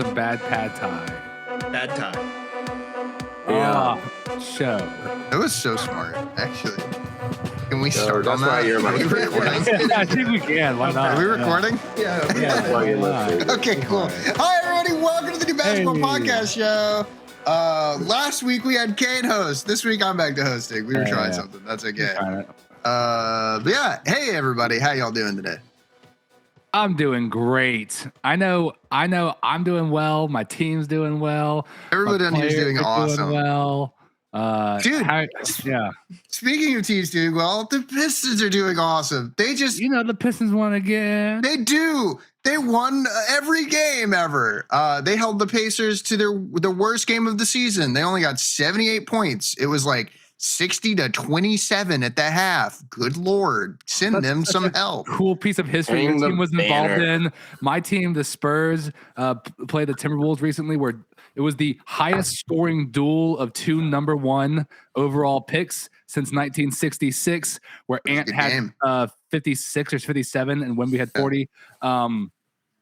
some bad pad thai. Bad time. Yeah. Show. That was so smart, actually. Can we start on that's why that? you're my favorite. I think we can. Why not? Are we recording? Yeah. Plug in, let's see. Okay, cool. Hi, everybody. Welcome to the New Basketball Hey. Podcast Show. Last week we had Kane host. This week I'm back to hosting. We were trying something. That's okay. But yeah, hey everybody. How y'all doing today? I'm doing great. I know I'm doing well. My team's doing well. Everybody My on here's doing players are awesome. Doing well. Dude. Yeah. Speaking of teams doing well, the Pistons are doing awesome. They just The Pistons won again. They do. They won every game ever. They held the Pacers to the worst game of the season. They only got 78 points. It was like 60-27 at the half. Good Lord. Send them some help. Cool piece of history your team was involved in. My team, the Spurs, played the Timberwolves recently, where it was the highest scoring duel of two number one overall picks since 1966, where Ant had 56 or 57 and Wemby had 40.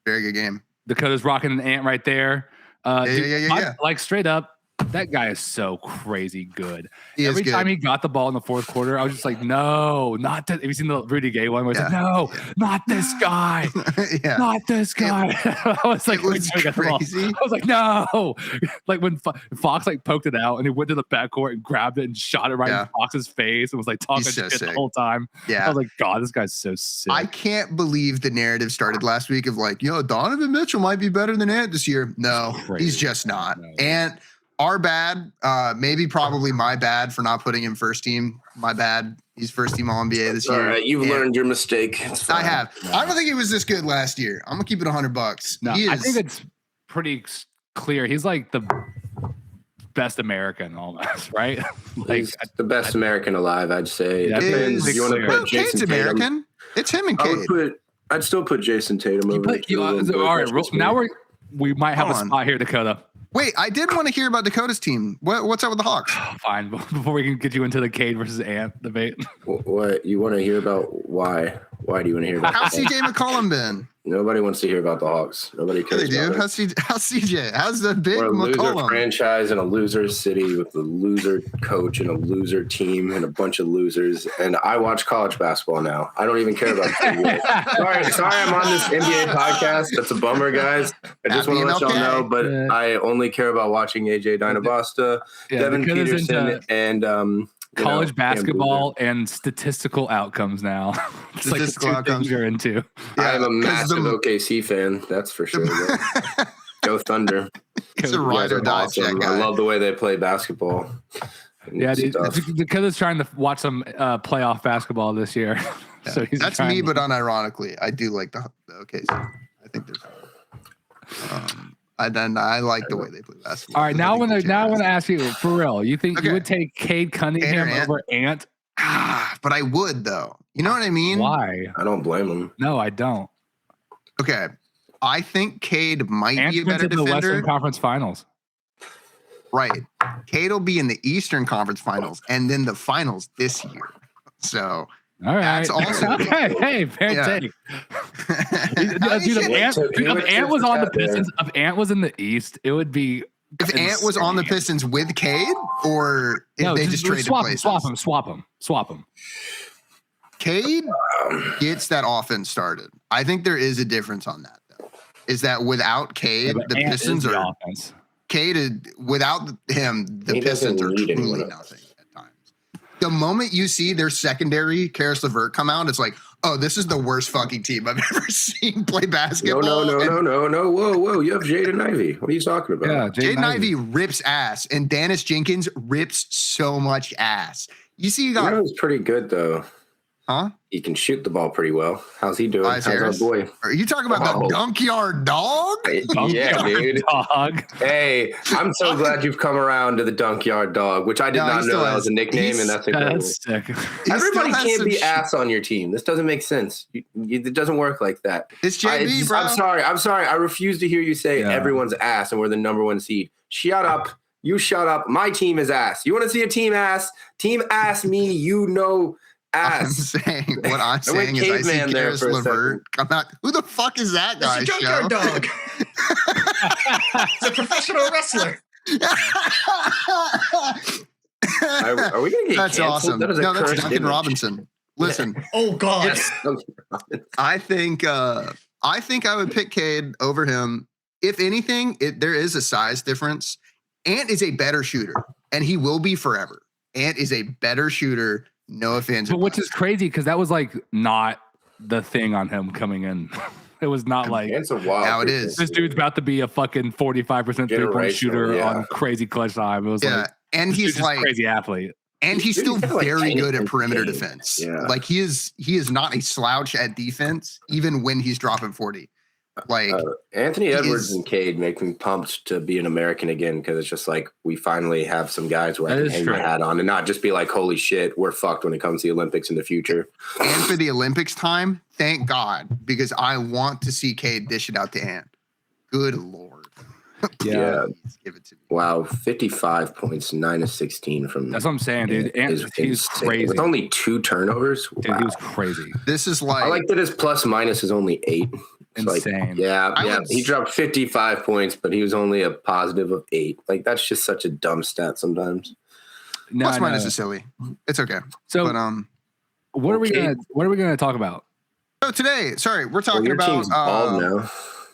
Very good game. Dakota's rocking an Ant right there. Yeah. Like straight up, that guy is so crazy good. Every time he got the ball in the fourth quarter, I was just like, no, not that. Have you seen the Rudy Gay one where it's like, no, not this guy. Not this guy. I was like, it was crazy. I was like, no. Like when Fox like poked it out and he went to the backcourt and grabbed it and shot it right in Fox's face and was like talking shit the whole time. Yeah. I was like, God, this guy's so sick. I can't believe the narrative started last week of like, Donovan Mitchell might be better than Ant this year. No, he's just not. No. Ant, our bad, probably my bad for not putting him first team. My bad. He's first team All NBA this year. All right, you've learned your mistake. I have. I don't think he was this good last year. I'm gonna keep it $100. No, I think it's pretty clear. He's like the best American almost, right? Like He's the best American alive, I'd say. Yeah, Depends. You want to put Cade's Jason American. It's him and Cade. I'd still put Jason Tatum over. All right, now we might have a spot here, Dakota. Wait, I did want to hear about Dakota's team. What's up with the Hawks? Fine, before we can get you into the Cade versus Ant debate. What you want to hear about? Why? Why do you want to hear about? How's CJ McCollum been? Nobody wants to hear about the Hawks. Nobody cares. They do. How's CJ? How's the big We're a loser McCollum? franchise in a loser city with a loser coach and a loser team and a bunch of losers. And I watch college basketball now. I don't even care about the NBA. Sorry, I'm on this NBA podcast. That's a bummer, guys. I just want to let y'all know, but I only care about watching AJ Dynabasta, Devin Peterson, and college basketball and statistical outcomes now. It's statistical like the two outcomes things you're into. I am a massive OKC fan, that's for sure. Go Thunder. It's a ride or die awesome. I love the way they play basketball. Yeah, Dakota's trying to watch some playoff basketball this year. Yeah. So that's me, but unironically, I do like the OKC. I think there's I like the way they play basketball. All right, now I want to ask you for real. You think you would take Cade Cunningham over Ant? But I would though. You know what I mean? Why? I don't blame him. No, I don't. Okay, I think Cade might Ant's be a better in the defender. Western Conference Finals. Right. Cade will be in the Eastern Conference Finals and then the finals this year. So. All right. That's also okay. Hey, fair take. If Ant was on the Pistons, if Ant was in the East, it would be. If Ant was on the Pistons with Cade, or if they just traded places? Swap him. Cade gets that offense started. I think there is a difference on that, though. Is that without Cade, the Pistons are offense. Cade, without him, the Pistons are truly nothing. The moment you see their secondary, Karis LeVert, come out, it's like, oh, this is the worst fucking team I've ever seen play basketball. No. Whoa. You have Jaden Ivey. What are you talking about? Yeah, Jaden Ivey rips ass, and Dennis Jenkins rips so much ass. You see, he's pretty good, though. Huh? He can shoot the ball pretty well. How's he doing? How's our boy? Are you talking about the Dunkyard Dog? Yeah, dude. Dog. Hey, I'm so glad you've come around to the Dunkyard Dog, which I did not know that was a nickname, and that's incredible. Everybody can't be ass on your team. This doesn't make sense. It doesn't work like that. It's JB, bro. I'm sorry. I refuse to hear you say everyone's ass and we're the number one seed. Shut up. You shut up. My team is ass. You want to see a team ass? Team ass me, ass. What I'm saying is I see Karis LeVert come out. Who the fuck is that guy? It's a Junkyard Dog. He's a professional wrestler. Are we gonna get That's canceled? awesome. No, that's Duncan Robinson. Listen. Oh God. Yes. I think I would pick Cade over him. If anything, there is a size difference. Ant is a better shooter, and he will be forever. Ant is a better shooter. No offense. But which is crazy because that was like not the thing on him coming in. It was not like It's a wild. Now it is. this dude's about to be a fucking 45% 3-point shooter on crazy clutch time. It was like, and he's like crazy athlete. And he's still very good at perimeter defense. Yeah. Like he is not a slouch at defense, even when he's dropping 40. Like Anthony Edwards and Cade make me pumped to be an American again because it's just like we finally have some guys where I can hang my hat on and not just be like, holy shit, we're fucked when it comes to the Olympics in the future. And for the Olympics time, thank God, because I want to see Cade dish it out to Ant. Good Lord. Yeah. Give it to me. Wow, 55 points, 9 of 16 from. That's what I'm saying, dude. He's crazy. With only 2 turnovers. Dude, he was crazy. This is like. I like that his plus minus is only 8. Insane. Like, he dropped 55 points, but he was only a positive of 8. Like that's just such a dumb stat sometimes. Plus minus is silly. It's okay. So, but, what are we gonna talk about? So today, we're talking about now.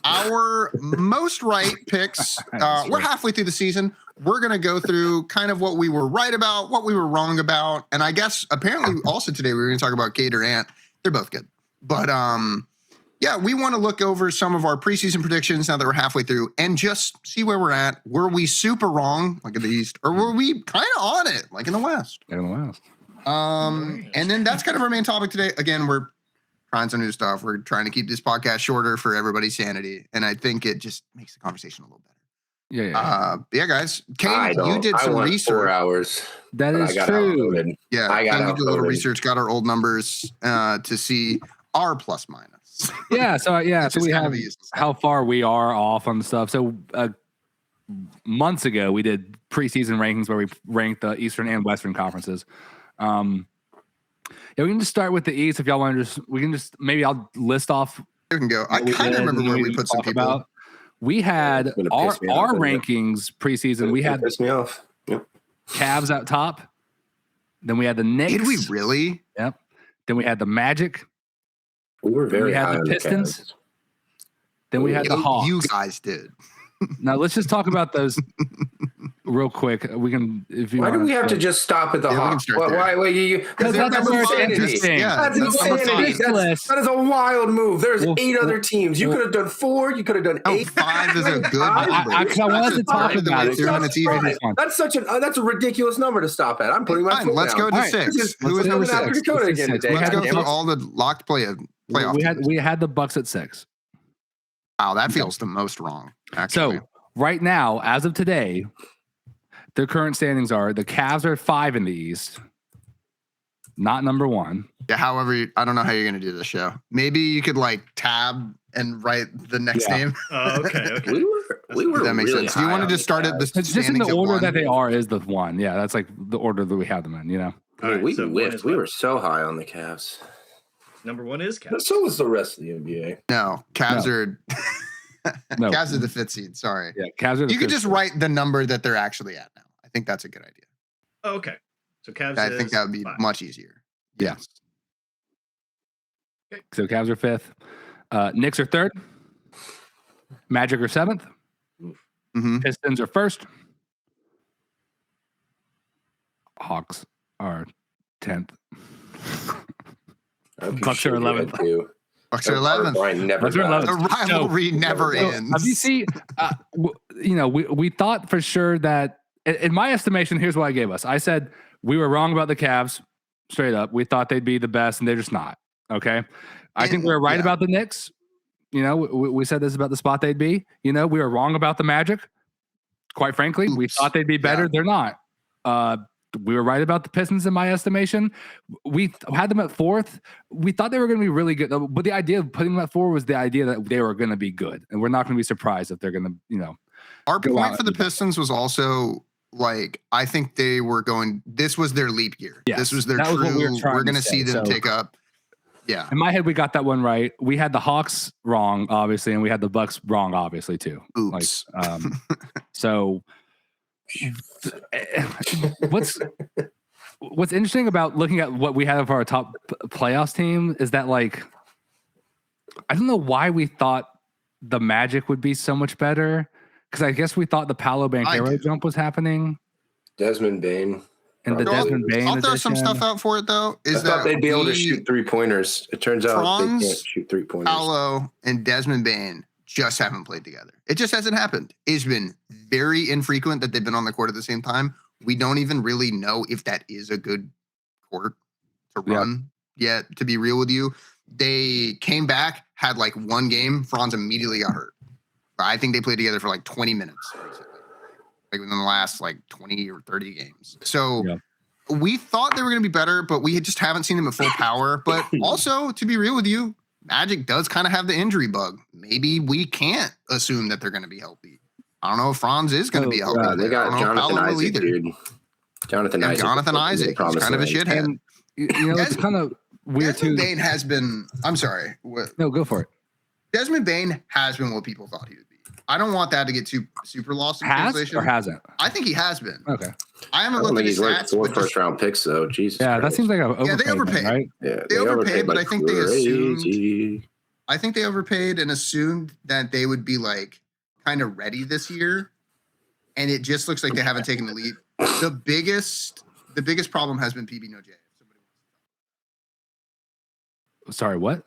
Our most right picks. We're halfway through the season. We're going to go through kind of what we were right about, what we were wrong about. And I guess apparently also today we were going to talk about Cade or Ant. They're both good. But yeah, we want to look over some of our preseason predictions now that we're halfway through and just see where we're at. Were we super wrong, like in the East, or were we kind of on it, like in the West? And then that's kind of our main topic today. Again, we're trying some new stuff. We're trying to keep this podcast shorter for everybody's sanity. And I think it just makes the conversation a little better. Yeah, guys. Cade, you did some research. 4 hours. That is true. Yeah, I got you did a little research, got our old numbers to see our plus minus. So we have how far we are off on the stuff. So months ago, we did preseason rankings where we ranked the Eastern and Western conferences. Yeah, we can just start with the East if y'all want to maybe I'll list off. You can go. I kind of remember where we put some people. About. We had our rankings preseason. We had piss me off. Yep. Cavs out top. Then we had the Knicks. Did we really? Yep. Then we had the Magic. We were very high on the Pistons. The then we had the Hawks. You guys did. Now let's just talk about those real quick. We can. If you why do we have to just stop at the Hawks? Why? Because that's insanity. That's insanity. That is a wild move. There's 8 other teams. You could have done 4. You could have done 8. 5 is a good. I wanted to talk about it. That's a ridiculous number to stop at. I'm putting my foot down. Let's go to 6. Who is coming after Dakota again today? Let's go through all the locked playoff. We had the Bucks at 6. Wow, that feels the most wrong. Actually. So right now, as of today, their current standings are the Cavs are 5 in the East, not number 1. Yeah. However, I don't know how you're going to do this show. Maybe you could like tab and write the next name. Okay. We were. That makes really sense. Do you want to just start at the just in the order that they are is the 1? Yeah, that's like the order that we have them in. You know, we whiffed. We were so high on the Cavs. Number 1 is Cavs. So was the rest of the NBA. No, Cavs are. Cavs are the 5th seed. Sorry. Yeah, Cavs are. You could just write the number that they're actually at now. I think that's a good idea. Oh, okay. So Cavs. I think that would be 5. Much easier. Yes. Okay. So Cavs are 5th. Knicks are 3rd. Magic are 7th. Mm-hmm. Pistons are 1st. Hawks are 10th. Bucks are 11th. Bucks are 11th. The rivalry never ends. Have you seen? We thought for sure that, in my estimation, here's what I gave us. I said we were wrong about the Cavs. Straight up, we thought they'd be the best, and they're just not. Okay, I think we were right about the Knicks. We said this about the spot they'd be. We were wrong about the Magic. Quite frankly, we thought they'd be better. Yeah. They're not. We were right about the Pistons in my estimation. We had them at 4th. We thought they were going to be really good, but the idea of putting them at 4 was the idea that they were going to be good, and we're not going to be surprised if they're going to, Our point for the Pistons was also like I think they were going. This was their leap year. Yes, this was their true. We're going to see them take up. Yeah. In my head, we got that one right. We had the Hawks wrong, obviously, and we had the Bucks wrong, obviously, too. Oops. Like, so what's interesting about looking at what we had for our top playoffs team is that, like, I don't know why we thought the Magic would be so much better, because I guess we thought the Paolo Banchero jump was happening. Desmond Bain. And the Desmond Bain I'll throw edition. some stuff out for it, though. I thought they'd be able to shoot 3-pointers. It turns out they can't shoot 3-pointers. Paolo and Desmond Bain just haven't played together. It just hasn't happened. It's been very infrequent that they've been on the court at the same time. We don't even really know if that is a good court to run yet, to be real with you. They came back, had like one game. Franz immediately got hurt. I think they played together for like 20 minutes recently, like within the last like 20 or 30 games. So we thought they were going to be better, but we just haven't seen them at full power. But also, to be real with you, Magic does kind of have the injury bug. Maybe we can't assume that they're going to be healthy. I don't know if Franz is going to be healthy. They got Jonathan Isaac, dude. Jonathan Isaac. He's kind of a shithead. And, you know, it's kind of weird Desmond too. Bain has been. I'm sorry. No, go for it. Desmond Bain has been what people thought he would be. I don't want that to get super lost in Has translation. or hasn't? I think he has been. Okay. I haven't looked at his like stats. 4 first-round picks, though. Jesus. Yeah, Christ. that seems like a they overpaid, right? Yeah, they overpaid, but like I think they assumed. crazy. I think they overpaid and assumed that they would be like kind of ready this year, and it just looks like they haven't taken the lead. The biggest problem has been PB No J. Sorry, what?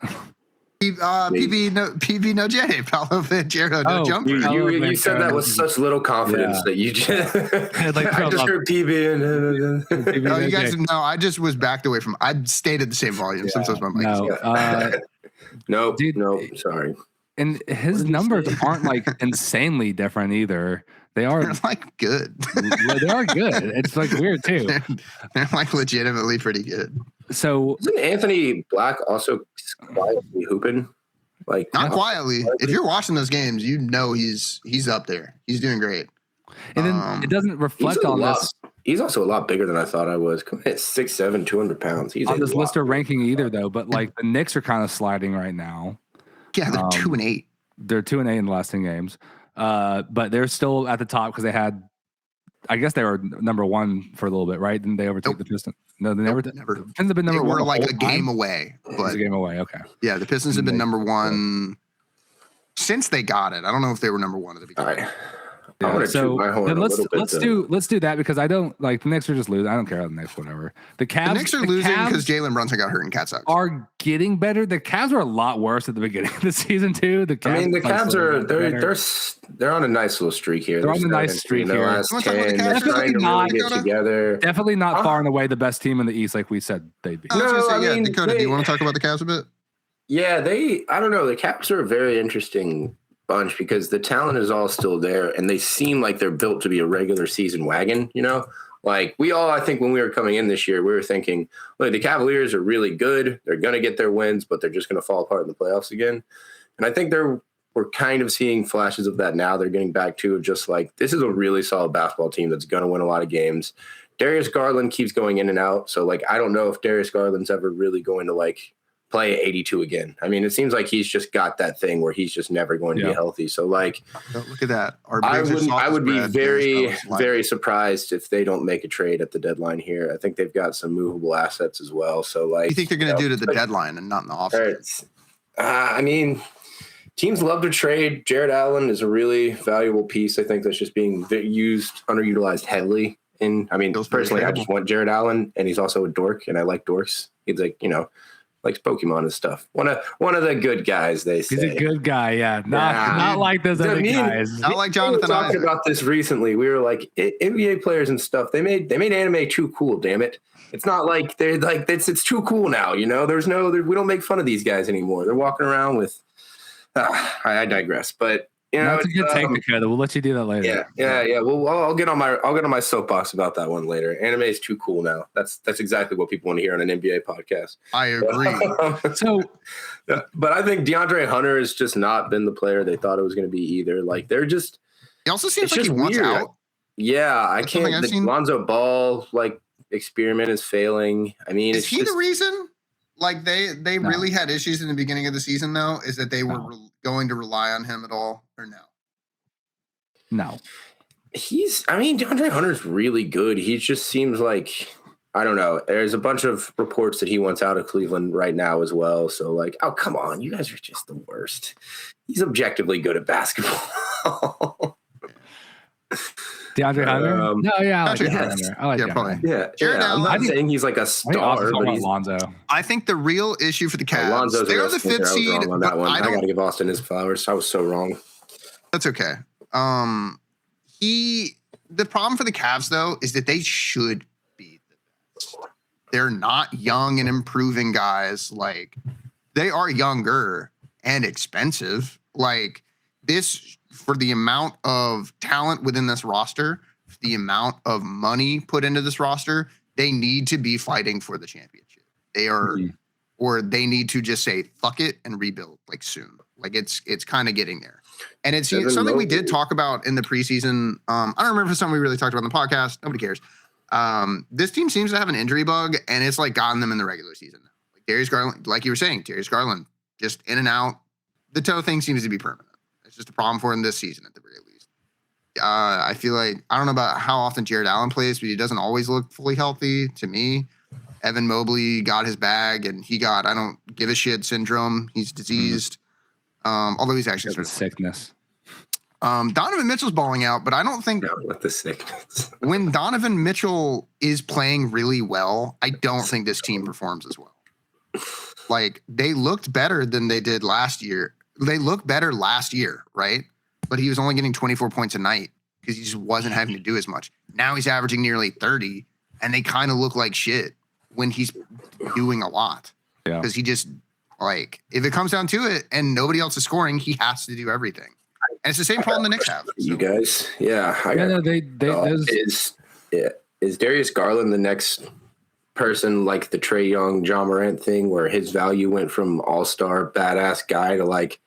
PB No J. Paolo Banchero no jumper. You said that with such little confidence that you just I just heard PB and no, you guys know. I just was backed away from. I stayed at the same volume since I was my mic. No, sorry. And his numbers aren't like insanely different either. They are like good. They are good. It's like weird too. They're like legitimately pretty good. So isn't Anthony Black also quietly hooping? Like not quietly. If you're watching those games, you know he's up there. He's doing great. And then it doesn't reflect on this. He's also a lot bigger than I thought I was. At 6'7", 200 pounds. He's on this Lister ranking either though. But like the Knicks are kind of sliding right now. Yeah, they're 2-8. They're 2-8 in the last 10 games. But they're still at the top because they had, I guess they were number one for a little bit, right? Didn't they overtake the Pistons? No, they never. Never. Pistons have been number one. They were like a game away. But a game away. Okay. Yeah, the Pistons have been number one since they got it. I don't know if they were number one at the beginning. All right. Yeah, so let's do that because I don't like the Knicks are just losing. I don't care about the Knicks, whatever. The Knicks are losing because Jalen Brunson got hurt and Cat sucks. Are getting better. The Cavs are a lot worse at the beginning of the season too. The Cavs they're on a nice little streak here. They're on a nice streak here. Last 10, definitely not get together. Definitely not far and away the best team in the East, like we said they'd be. Dakota, do you want to talk about the Cavs a bit? Yeah, I don't know. The Cavs are a very interesting bunch because the talent is all still there and they seem like they're built to be a regular season wagon, you know? Like we all, I think when we were coming in this year, we were thinking, look, the Cavaliers are really good. They're going to get their wins, but they're just going to fall apart in the playoffs again. And I think we're kind of seeing flashes of that now. They're getting back to just like, this is a really solid basketball team that's going to win a lot of games. Darius Garland keeps going in and out. So like, I don't know if Darius Garland's ever really going to like play 82 again. I mean, it seems like he's just got that thing where he's just never going to be healthy. So like, look at that. I would be very, very surprised if they don't make a trade at the deadline here. I think they've got some movable assets as well. So like, you think they're going to do it at the deadline and not in the offseason? I mean, teams love to trade. Jared Allen is a really valuable piece. I think that's just being used, underutilized heavily. And I mean, personally, I just want Jared Allen, and he's also a dork, and I like dorks. He's like, you know, likes Pokemon and stuff. One of the good guys, they say. He's a good guy, yeah. Not like those other guys. Not like Jonathan. We talked about this recently. We were like, NBA players and stuff. They made anime too cool. Damn it! It's not like they're like it's too cool now. You know, we don't make fun of these guys anymore. They're walking around with. I digress, but. You know, that's a good take, Dakota. We'll let you do that later. Yeah. Well, I'll get on my soapbox about that one later. Anime is too cool now. That's exactly what people want to hear on an NBA podcast. I agree. But I think DeAndre Hunter has just not been the player they thought it was going to be either. Like they're just. He also seems like he wants out. Yeah, I can't. The Lonzo Ball experiment is failing. I mean, is he the reason? like they really had issues in the beginning of the season, though, is that they were going to rely on him at all, or no? No. DeAndre Hunter's really good. He just seems like, I don't know. There's a bunch of reports that he wants out of Cleveland right now as well. So, like, oh, come on. You guys are just the worst. He's objectively good at basketball. DeAndre Hunter? No, yeah, I like DeAndre Hunter. I like probably. Yeah. Jared I'm not Allen. saying he's like a star, but he's Lonzo. I think the real issue for the Cavs, Lonzo's they're the 5th seed. On But that one. I got to give Austin his flowers. I was so wrong. That's okay. The problem for the Cavs, though, is that they should be the best. They're not young and improving guys. Like, they are younger and expensive. Like, this, for the amount of talent within this roster, the amount of money put into this roster, they need to be fighting for the championship. They are, or they need to just say, fuck it and rebuild, like, soon. Like, it's kind of getting there. And it's something we did talk about in the preseason. I don't remember if it's something we really talked about on the podcast. Nobody cares. This team seems to have an injury bug, and it's like gotten them in the regular season. Like Darius Garland, like you were saying, Darius Garland, just in and out. The toe thing seems to be permanent. It's just a problem for him this season at the very least. I feel like, I don't know about how often Jared Allen plays, but he doesn't always look fully healthy to me. Evan Mobley got his bag, and he got, I don't give a shit syndrome. He's diseased. Although he's actually sort of sickness. Donovan Mitchell's balling out, but I don't think with the sickness. When Donovan Mitchell is playing really well, I don't think this team performs as well. Like, they looked better than they did last year. They looked better last year, right? But he was only getting 24 points a night because he just wasn't having to do as much. Now he's averaging nearly 30, and they kind of look like shit when he's doing a lot. Yeah. Because he just, like, if it comes down to it and nobody else is scoring, he has to do everything. And it's the same problem the Knicks have. So. You guys, is Darius Garland the next person like the Trae Young, John Morant thing, where his value went from all-star badass guy to like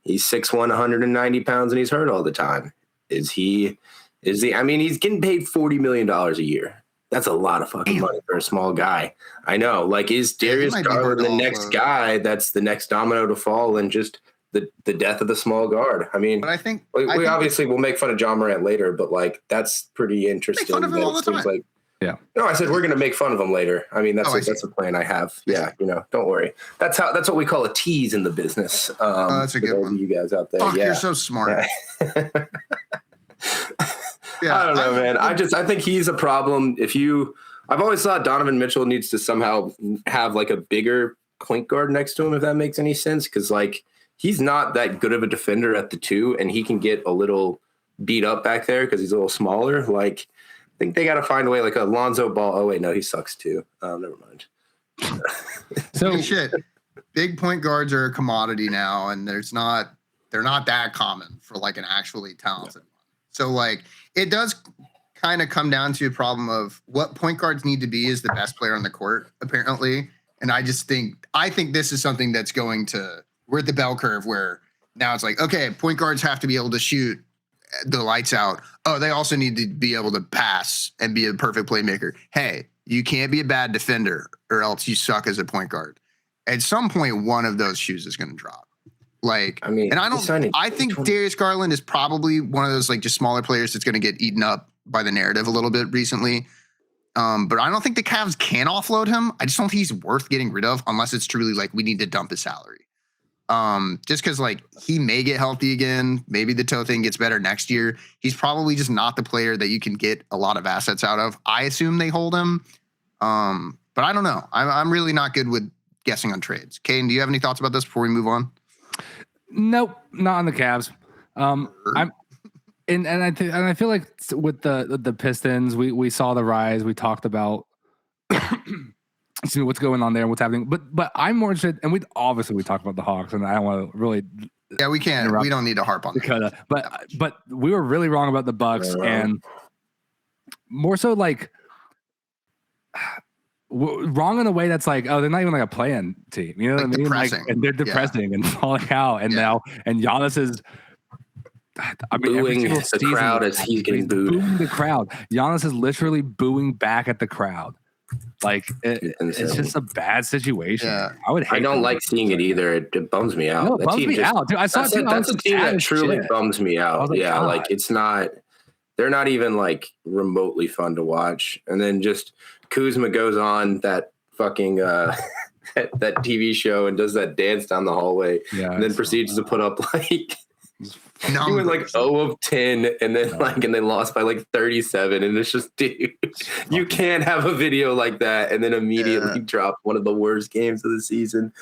he's 6'1", 190 pounds, and he's hurt all the time? Is he? I mean, he's getting paid $40 million a year. That's a lot of fucking money for a small guy. I know. Like, is Darius Garland the next guy that's the next domino to fall and just the death of the small guard? I mean, but I think we obviously will make fun of John Morant later, but like that's pretty interesting. Make fun of him all the time. Like, no, I said we're gonna make fun of him later. I mean, that's a plan I have. Yeah, don't worry. That's what we call a tease in the business. That's a good one. You guys out there, Fuck, you're so smart. Yeah, I don't know, man. I think he's a problem. I've always thought Donovan Mitchell needs to somehow have like a bigger point guard next to him, if that makes any sense. Because like he's not that good of a defender at the 2, and he can get a little beat up back there because he's a little smaller. Like I think they got to find a way, like a Lonzo Ball. Oh wait, no, he sucks too. Never mind. So shit. Big point guards are a commodity now, and they're not that common for like an actually talented one. So like it does kind of come down to a problem of what point guards need to be is the best player on the court, apparently. And I think this is something that's we're at the bell curve where now it's like, okay, point guards have to be able to shoot the lights out. Oh, they also need to be able to pass and be a perfect playmaker. Hey, you can't be a bad defender or else you suck as a point guard. At some point, one of those shoes is going to drop. Like, I mean, and I think Darius Garland is probably one of those like just smaller players that's going to get eaten up by the narrative a little bit recently. But I don't think the Cavs can offload him. I just don't think he's worth getting rid of unless it's truly like we need to dump his salary. Just because like he may get healthy again. Maybe the toe thing gets better next year. He's probably just not the player that you can get a lot of assets out of. I assume they hold him. But I don't know. I'm really not good with guessing on trades. Caden, do you have any thoughts about this before we move on? Nope, not on the Cavs. I feel like with the Pistons, we saw the rise. We talked about what's going on there and what's happening. But I'm more interested, and we talked about the Hawks, and I don't want to really. Yeah, we can't. We don't need to harp on that. But we were really wrong about the Bucks, and more so like. Wrong in a way that's like, oh, they're not even like a play-in team. You know what I mean? Like, and they're depressing and falling out. And now, and Giannis is, booing the crowd as he's getting booed. Booing the crowd. Giannis is literally booing back at the crowd. Like it's just a bad situation. Yeah. I don't like seeing it either. It bums me out. No, it bums me out. Dude, I saw it. That's a team that truly bums me out. Like, yeah, God. like it's not. They're not even like remotely fun to watch. And then just Kuzma goes on that fucking that TV show and does that dance down the hallway, and then proceeds to put up like. He went like 0 of 10 and then lost by like 37. And it's just, dude, you can't have a video like that and then immediately drop one of the worst games of the season.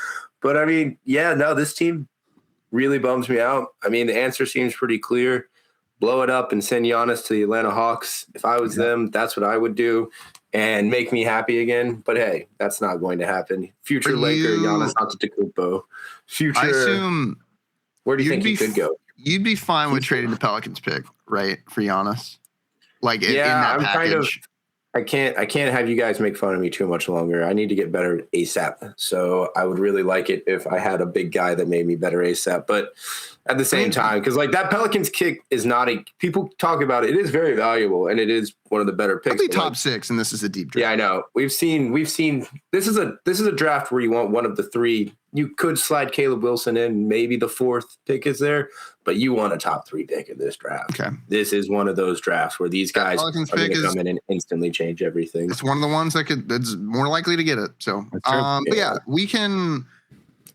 But I mean, this team really bums me out. I mean, the answer seems pretty clear. Blow it up and send Giannis to the Atlanta Hawks. If I was them, that's what I would do and make me happy again. But hey, that's not going to happen. Future Laker, Giannis Antetokounmpo. Future. I assume. Where do you think he could go? You'd be fine with trading the Pelicans pick, right, for Giannis? Like in that I'm package. I can't have you guys make fun of me too much longer. I need to get better ASAP. So I would really like it if I had a big guy that made me better ASAP. But at the same time, because like that Pelicans kick is not people talk about it. It is very valuable and it is one of the better picks. Probably top 6, and this is a deep draft. Yeah, I know. We've seen this is a draft where you want one of the 3. You could slide Caleb Wilson in, maybe the 4th pick is there, but you want a top 3 pick in this draft. Okay. This is one of those drafts where these guys are going to come in and instantly change everything. It's one of the ones that's more likely to get it. So, but yeah, we can.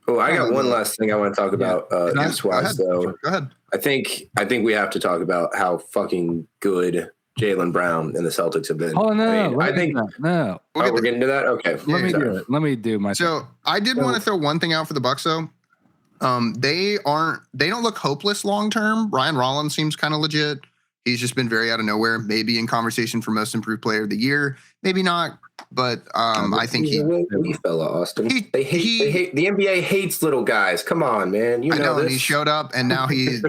Oh, I got one last thing I want to talk about. East-wise, though. Go ahead. I think we have to talk about how fucking good Jaylen Brown and the Celtics have been. Oh no! I think no. We're getting to that. Okay, Let me do my. So I did want to throw one thing out for the Bucks though. They don't look hopeless long term. Ryan Rollins seems kind of legit. He's just been very out of nowhere. Maybe in conversation for most improved player of the year. Maybe not. But I think he fella Austin. They hate the NBA hates little guys. Come on, man. I know, and he showed up, and now he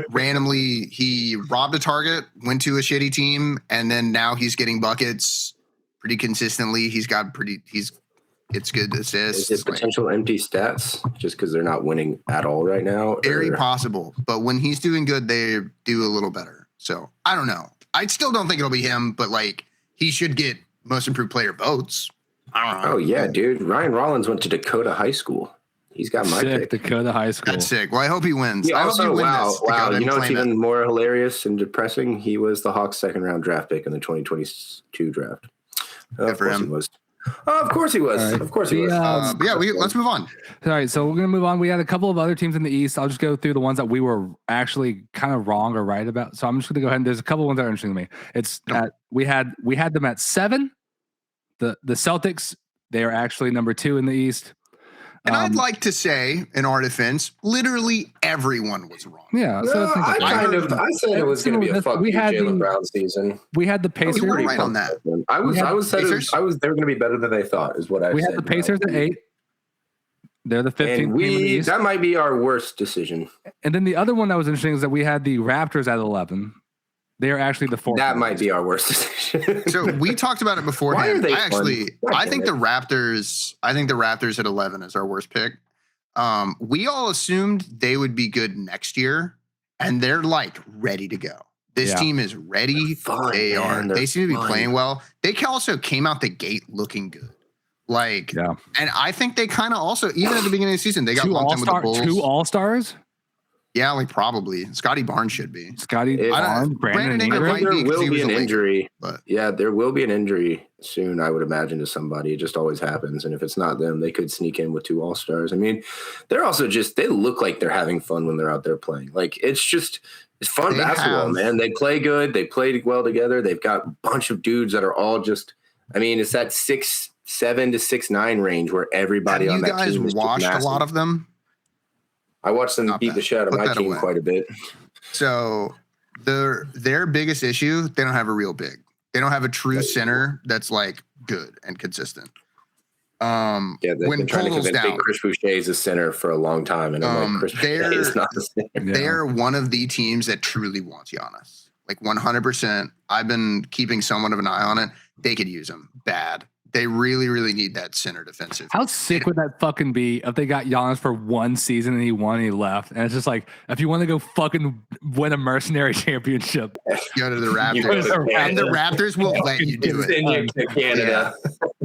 he robbed a target, went to a shitty team, and then now he's getting buckets pretty consistently. It's good assists. Is it potential empty stats just because they're not winning at all right now? Very possible, but when he's doing good, they do a little better. So I don't know. I still don't think it'll be him, but like he should get most improved player votes. I don't know. Oh yeah, dude. Ryan Rollins went to Dakota High School. He's got my pick. Dakota High School. That's sick. Well, I hope he wins. I hope he wins wow. You know what's even more hilarious and depressing? He was the Hawks' 2nd round draft pick in the 2022 draft. Good for him. He was. Oh, of course he was. Right. Of course he was. Let's move on. All right, so we're gonna move on. We had a couple of other teams in the East. I'll just go through the ones that we were actually kind of wrong or right about. So I'm just gonna go ahead and there's a couple of ones that are interesting to me. It's we had them at 7. The Celtics, they are actually number 2 in the East. And I'd like to say, in our defense, literally everyone was wrong. Yeah, so I said it was going to be a fuck Jaylen Brown season. We had the Pacers. You were right on that. I was they were going to be better than they thought. Is what I said. We had the Pacers at 8. They're the 15th team in the East. That might be our worst decision. And then the other one that was interesting is that we had the Raptors at 11. They are actually the 4th. That might be our worst decision. So we talked about it beforehand. Why are they I think the Raptors at 11 is our worst pick. We all assumed they would be good next year, and they're like ready to go. This team is ready. They seem to be playing well. They also came out the gate looking good. And I think they kind of also, even at the beginning of the season, they got lumped in with the Bulls. 2 All-Stars? Yeah, probably. Scotty Barnes should be. Barnes, Brandon Ingram. There will be an injury. But yeah, there will be an injury soon, I would imagine, to somebody. It just always happens. And if it's not them, they could sneak in with 2 All-Stars. I mean, they're also they look like they're having fun when they're out there playing. Like, it's fun basketball, man. They play good. They play well together. They've got a bunch of dudes that are all just, it's that 6'7" to 6'9" range where everybody on that team is. You guys watched a lot of them? I watched them beat the shit out of my team quite a bit. So their biggest issue, they don't have a real big. They don't have a true center that's like good and consistent. They've been trying to convince Chris Boucher is a center for a long time, and I'm like, Chris Boucher is not the center. They're one of the teams that truly wants Giannis. Like 100%. I've been keeping somewhat of an eye on it. They could use him bad. They really, really need that center defensive. How sick would that fucking be if they got Giannis for 1 season and he won and he left? And it's just like, if you want to go fucking win a mercenary championship, go to the Raptors. And the Raptors will let you do it. Send you to Canada.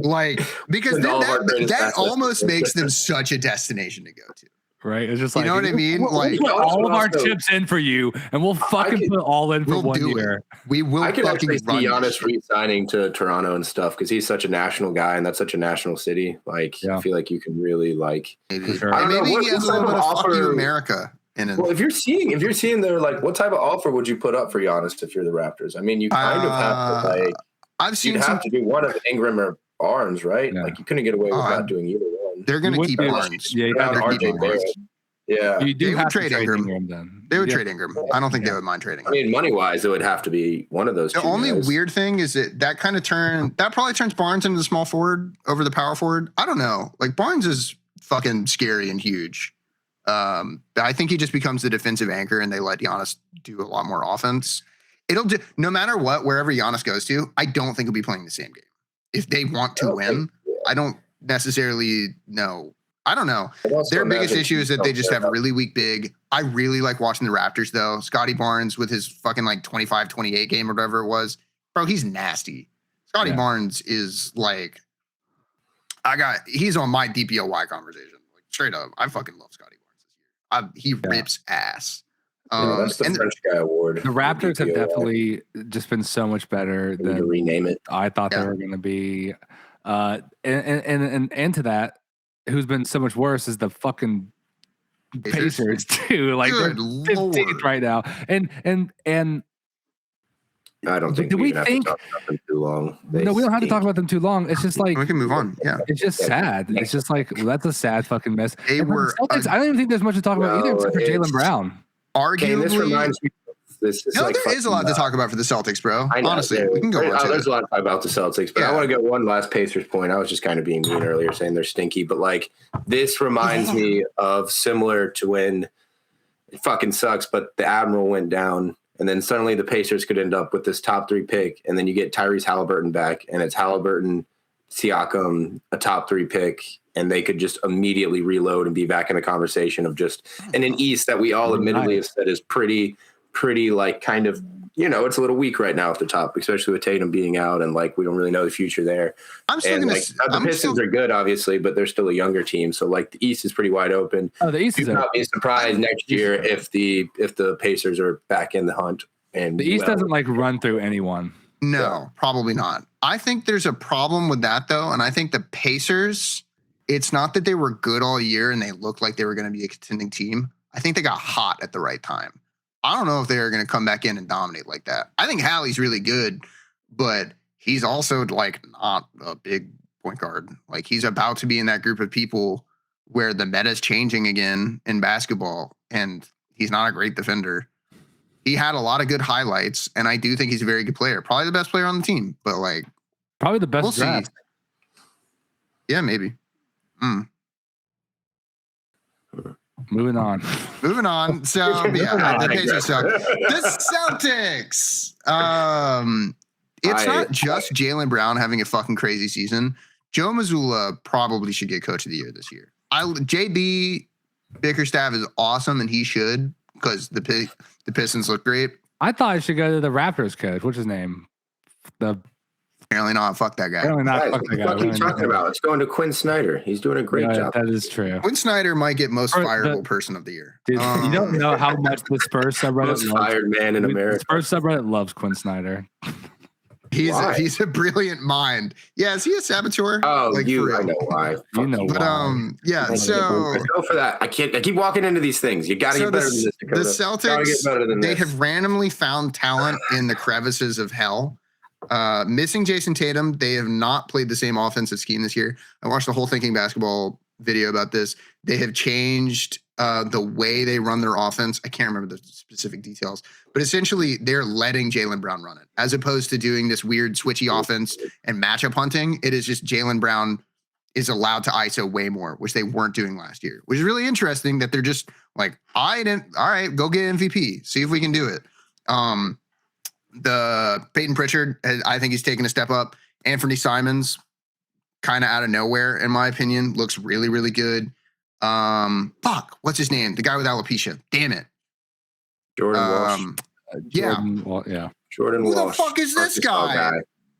Like, because then that almost makes them such a destination to go to. Right? It's just you like, know what I mean? We'll put all of our chips in for you, and we'll fucking put all in for 1 year. We will. I can fucking actually see Giannis re-signing to Toronto and stuff because he's such a national guy and that's such a national city. Like, I feel like you can really like. Maybe, sure. I don't know, maybe he has a little bit of fuck you America. Well, if you're seeing there, like, what type of offer would you put up for Giannis if you're the Raptors? I mean, you kind of have to like. You'd have to do one of Ingram or Barnes, right? Yeah. Like, you couldn't get away with not doing either one. They're going to keep Barnes. Yeah, RJ Barrett. Yeah, you do have to trade Ingram then. They would trade Ingram. I don't think they would mind trading him. I mean, money-wise, it would have to be one of those. The only weird thing is that probably turns Barnes into the small forward over the power forward. I don't know. Like, Barnes is fucking scary and huge. I think he just becomes the defensive anchor and they let Giannis do a lot more offense. It'll do no matter what, wherever Giannis goes to, I don't think he'll be playing the same game. If they want to win, I don't necessarily know. I don't know. Their biggest issue is that they just have a really weak big. I really like watching the Raptors, though. Scotty Barnes with his fucking like 25-28 game or whatever it was. Bro, he's nasty. Scotty Barnes is like, he's on my DPOY conversation. Like, straight up. I fucking love Scotty Barnes this year. He rips ass. That's the French guy award. The Raptors have definitely just been so much better than to rename it. I thought they were going to be. And to that, who's been so much worse is the fucking Pacers too. Like, they're 15th right now. And I don't think we have to talk about them too long. No, we don't have to talk about them too long. It's just like we can move on. Yeah, it's just sad. It's just like that's a sad fucking mess. They were. Celtics, I don't even think there's much to talk about either, except for Jaylen Brown. Arguably, this reminds me. There is a lot to talk about for the Celtics, bro. Honestly, we can go on. There's a lot to talk about the Celtics, but I want to get one last Pacers point. I was just kind of being mean earlier, saying they're stinky, but like this reminds me of similar to when it fucking sucks, but the Admiral went down, and then suddenly the Pacers could end up with this top 3 pick, and then you get Tyrese Halliburton back, and it's Halliburton, Siakam, a top 3 pick, and they could just immediately reload and be back in a conversation of just in an East that we all admittedly have said is pretty like kind of, it's a little weak right now at the top, especially with Tatum being out and like we don't really know the future there. The Pistons are good, obviously, but they're still a younger team, so like the East is pretty wide open. Oh, the East is not be surprised next year if the Pacers are back in the hunt. And the East doesn't like run through anyone. No, probably not. I think there's a problem with that though, and I think the Pacers, it's not that they were good all year and they looked like they were going to be a contending team. I think they got hot at the right time. I don't know if they're going to come back in and dominate like that. I think Hallie's really good, but he's also like not a big point guard. Like, he's about to be in that group of people where the meta's changing again in basketball, and he's not a great defender. He had a lot of good highlights, and I do think he's a very good player. Probably the best player on the team, but like probably the best draft. See. Yeah, maybe. Moving on. So yeah, the Pacers suck. The Celtics. It's not just Jaylen Brown having a fucking crazy season. Joe Mazzulla probably should get Coach of the Year this year. JB Bickerstaff is awesome, and he should, because the Pistons look great. I thought I should go to the Raptors coach. What's his name? Apparently not. Fuck that guy. Apparently not. Fuck that guy. What are you talking about? It's going to Quinn Snyder. He's doing a great job. That is true. Quinn Snyder might get most fireable person of the year. Dude, you don't know how much the Spurs subreddit most fired man in America. The Spurs subreddit loves Quinn Snyder. He's a brilliant mind. Yeah, is he a saboteur? Oh, like, I know why. You know but, why. Yeah, so go for that. I keep walking into these things. You got to get better than this, Dakota. The Celtics, they have randomly found talent in the crevices of hell. Missing Jason Tatum, they have not played the same offensive scheme this year. I watched the whole Thinking Basketball video about this. They have changed the way they run their offense. I can't remember the specific details, but essentially they're letting Jaylen Brown run it, as opposed to doing this weird switchy offense and matchup hunting. It is just Jaylen Brown is allowed to ISO way more, which they weren't doing last year, which is really interesting that they're just like, all right, go get MVP. See if we can do it. The Peyton Pritchard, I think he's taken a step up. Anthony Simons, kind of out of nowhere, in my opinion, looks really, really good. What's his name? The guy with alopecia. Damn it. Jordan Walsh. Yeah. Jordan Walsh. Who the fuck is this guy?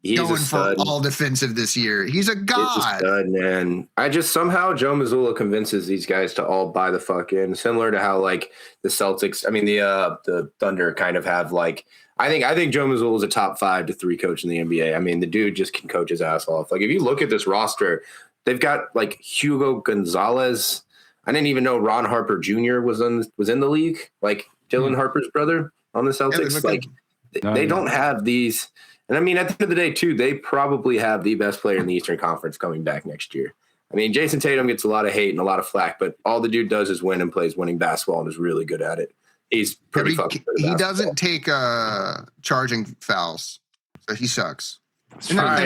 going for all defensive this year. He's a god. He's a stud, man. I just somehow Joe Mazzulla convinces these guys to all buy the fuck in, similar to how like the Celtics. I mean the Thunder kind of have like. I think Joe Mazzulla is a top 5 to 3 coach in the NBA. I mean, the dude just can coach his ass off. Like if you look at this roster, they've got like Hugo Gonzalez. I didn't even know Ron Harper Jr. was in the league. Like Dylan Harper's brother on the Celtics. They don't have these. And I mean, at the end of the day, too, they probably have the best player in the Eastern Conference coming back next year. I mean, Jason Tatum gets a lot of hate and a lot of flack, but all the dude does is win and plays winning basketball and is really good at it. He's pretty fucking good. He doesn't take charging fouls, so he sucks. Fuck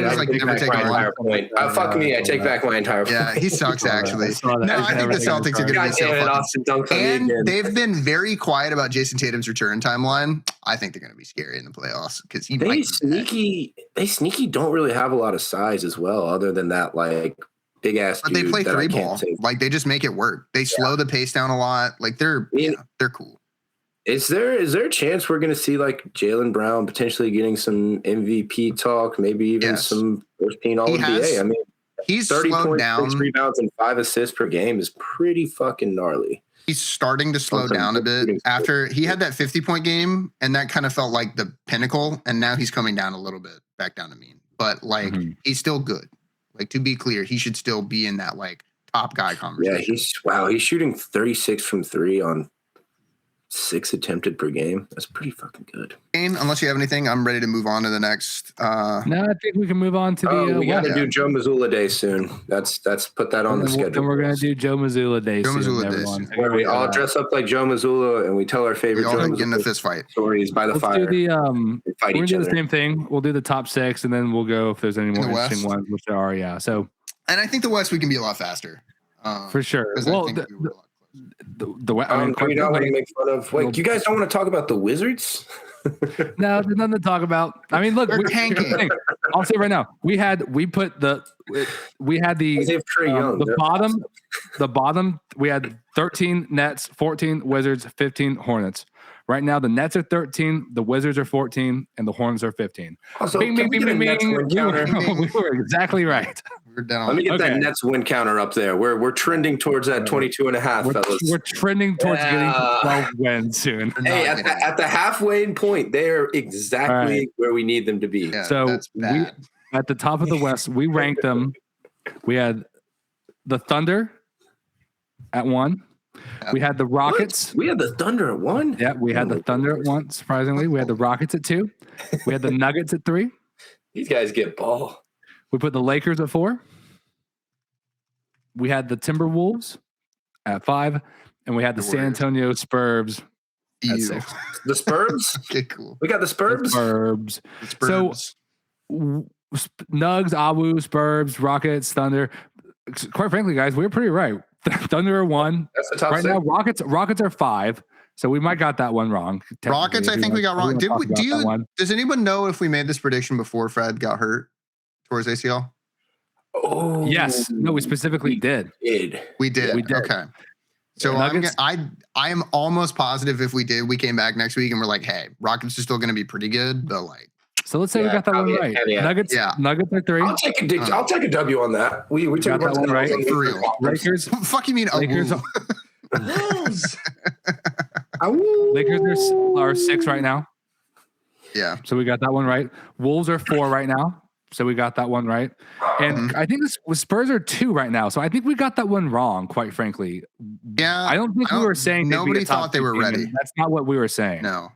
me, I take back my entire point. Yeah, he sucks actually. I think the Celtics are going to be and they've been very quiet about Jason Tatum's return timeline. I think they're going to be scary in the playoffs because they sneaky don't really have a lot of size as well, other than that like big ass. But they play 3 ball. Like they just make it work. They slow the pace down a lot. Like they're cool. Is there a chance we're going to see like Jaylen Brown potentially getting some MVP talk, maybe even some first team All NBA? I mean, he's 30 points, down. 6 rebounds, and 5 assists per game is pretty fucking gnarly. He's starting to slow down a bit after he had that 50-point game, and that kind of felt like the pinnacle. And now he's coming down a little bit, back down to mean. But like he's still good. Like to be clear, he should still be in that like top guy conversation. Yeah, he's shooting 36 from 3 on 6 attempted per game. That's pretty fucking good. Unless you have anything, I'm ready to move on to the next. No, I think we can move on to the. We got to do Joe Mazzulla Day soon. That's put that on the schedule. And we're gonna do Joe Mazzulla Day soon. Where we all dress up like Joe Mazzulla and we tell our favorite Joe get in the fist fight stories by the fire. We're gonna do the same thing. We'll do the top 6, and then we'll go if there's any more interesting ones, which there are. Yeah. So. And I think the West we can be a lot faster. For sure. Well. We don't want to make fun of. Wait, you guys don't want to talk about the Wizards? No, there's nothing to talk about. I mean, look, we're tanking. I'll say right now, we had the bottom. We had 13 Nets, 14 Wizards, 15 Hornets. Right now, the Nets are 13, the Wizards are 14, and the Hornets are 15. Also, bing, bing, bing, bing, bing. We were exactly right. Let me get that Nets win counter up there. We're trending towards that 22.5, fellas. We're trending towards getting 12 wins soon. Hey, at the halfway point, they're exactly where we need them to be. Yeah, so we, at the top of the West, we ranked them. We had the Thunder at 1. We had the Rockets. What? We had the Thunder at 1? Yeah, we had the Thunder at 1, surprisingly. We had the Rockets at 2. We had the Nuggets at 3. These guys get ball. We put the Lakers at 4. We had the Timberwolves at 5. And we had the San Antonio Spurs at 6. The Spurs? Okay, cool. We got the Spurs? The Spurs. So, Nugs, Awu, Spurs, Rockets, Thunder. Quite frankly, guys, we were pretty right. Thunder are 1. That's the top right 6. Now. Rockets are 5. So we might got that one wrong. Rockets, I think we got wrong. Does anyone know if we made this prediction before Fred got hurt towards ACL? Oh, yes. No, we specifically did. We did. Okay. So I am almost positive if we did, we came back next week and we're like, hey, Rockets are still going to be pretty good, but like. So let's say we got that one right. Nuggets are 3. I'll take a W on that. We took that one right. For real. Lakers. Fuck you mean Lakers? Lakers are 6 right now. Yeah. So we got that one right. Wolves are 4 right now. So we got that one right. And I think Spurs are 2 right now. So I think we got that one wrong, quite frankly. Yeah. I don't think we were saying nobody thought they were ready. That's not what we were saying. No.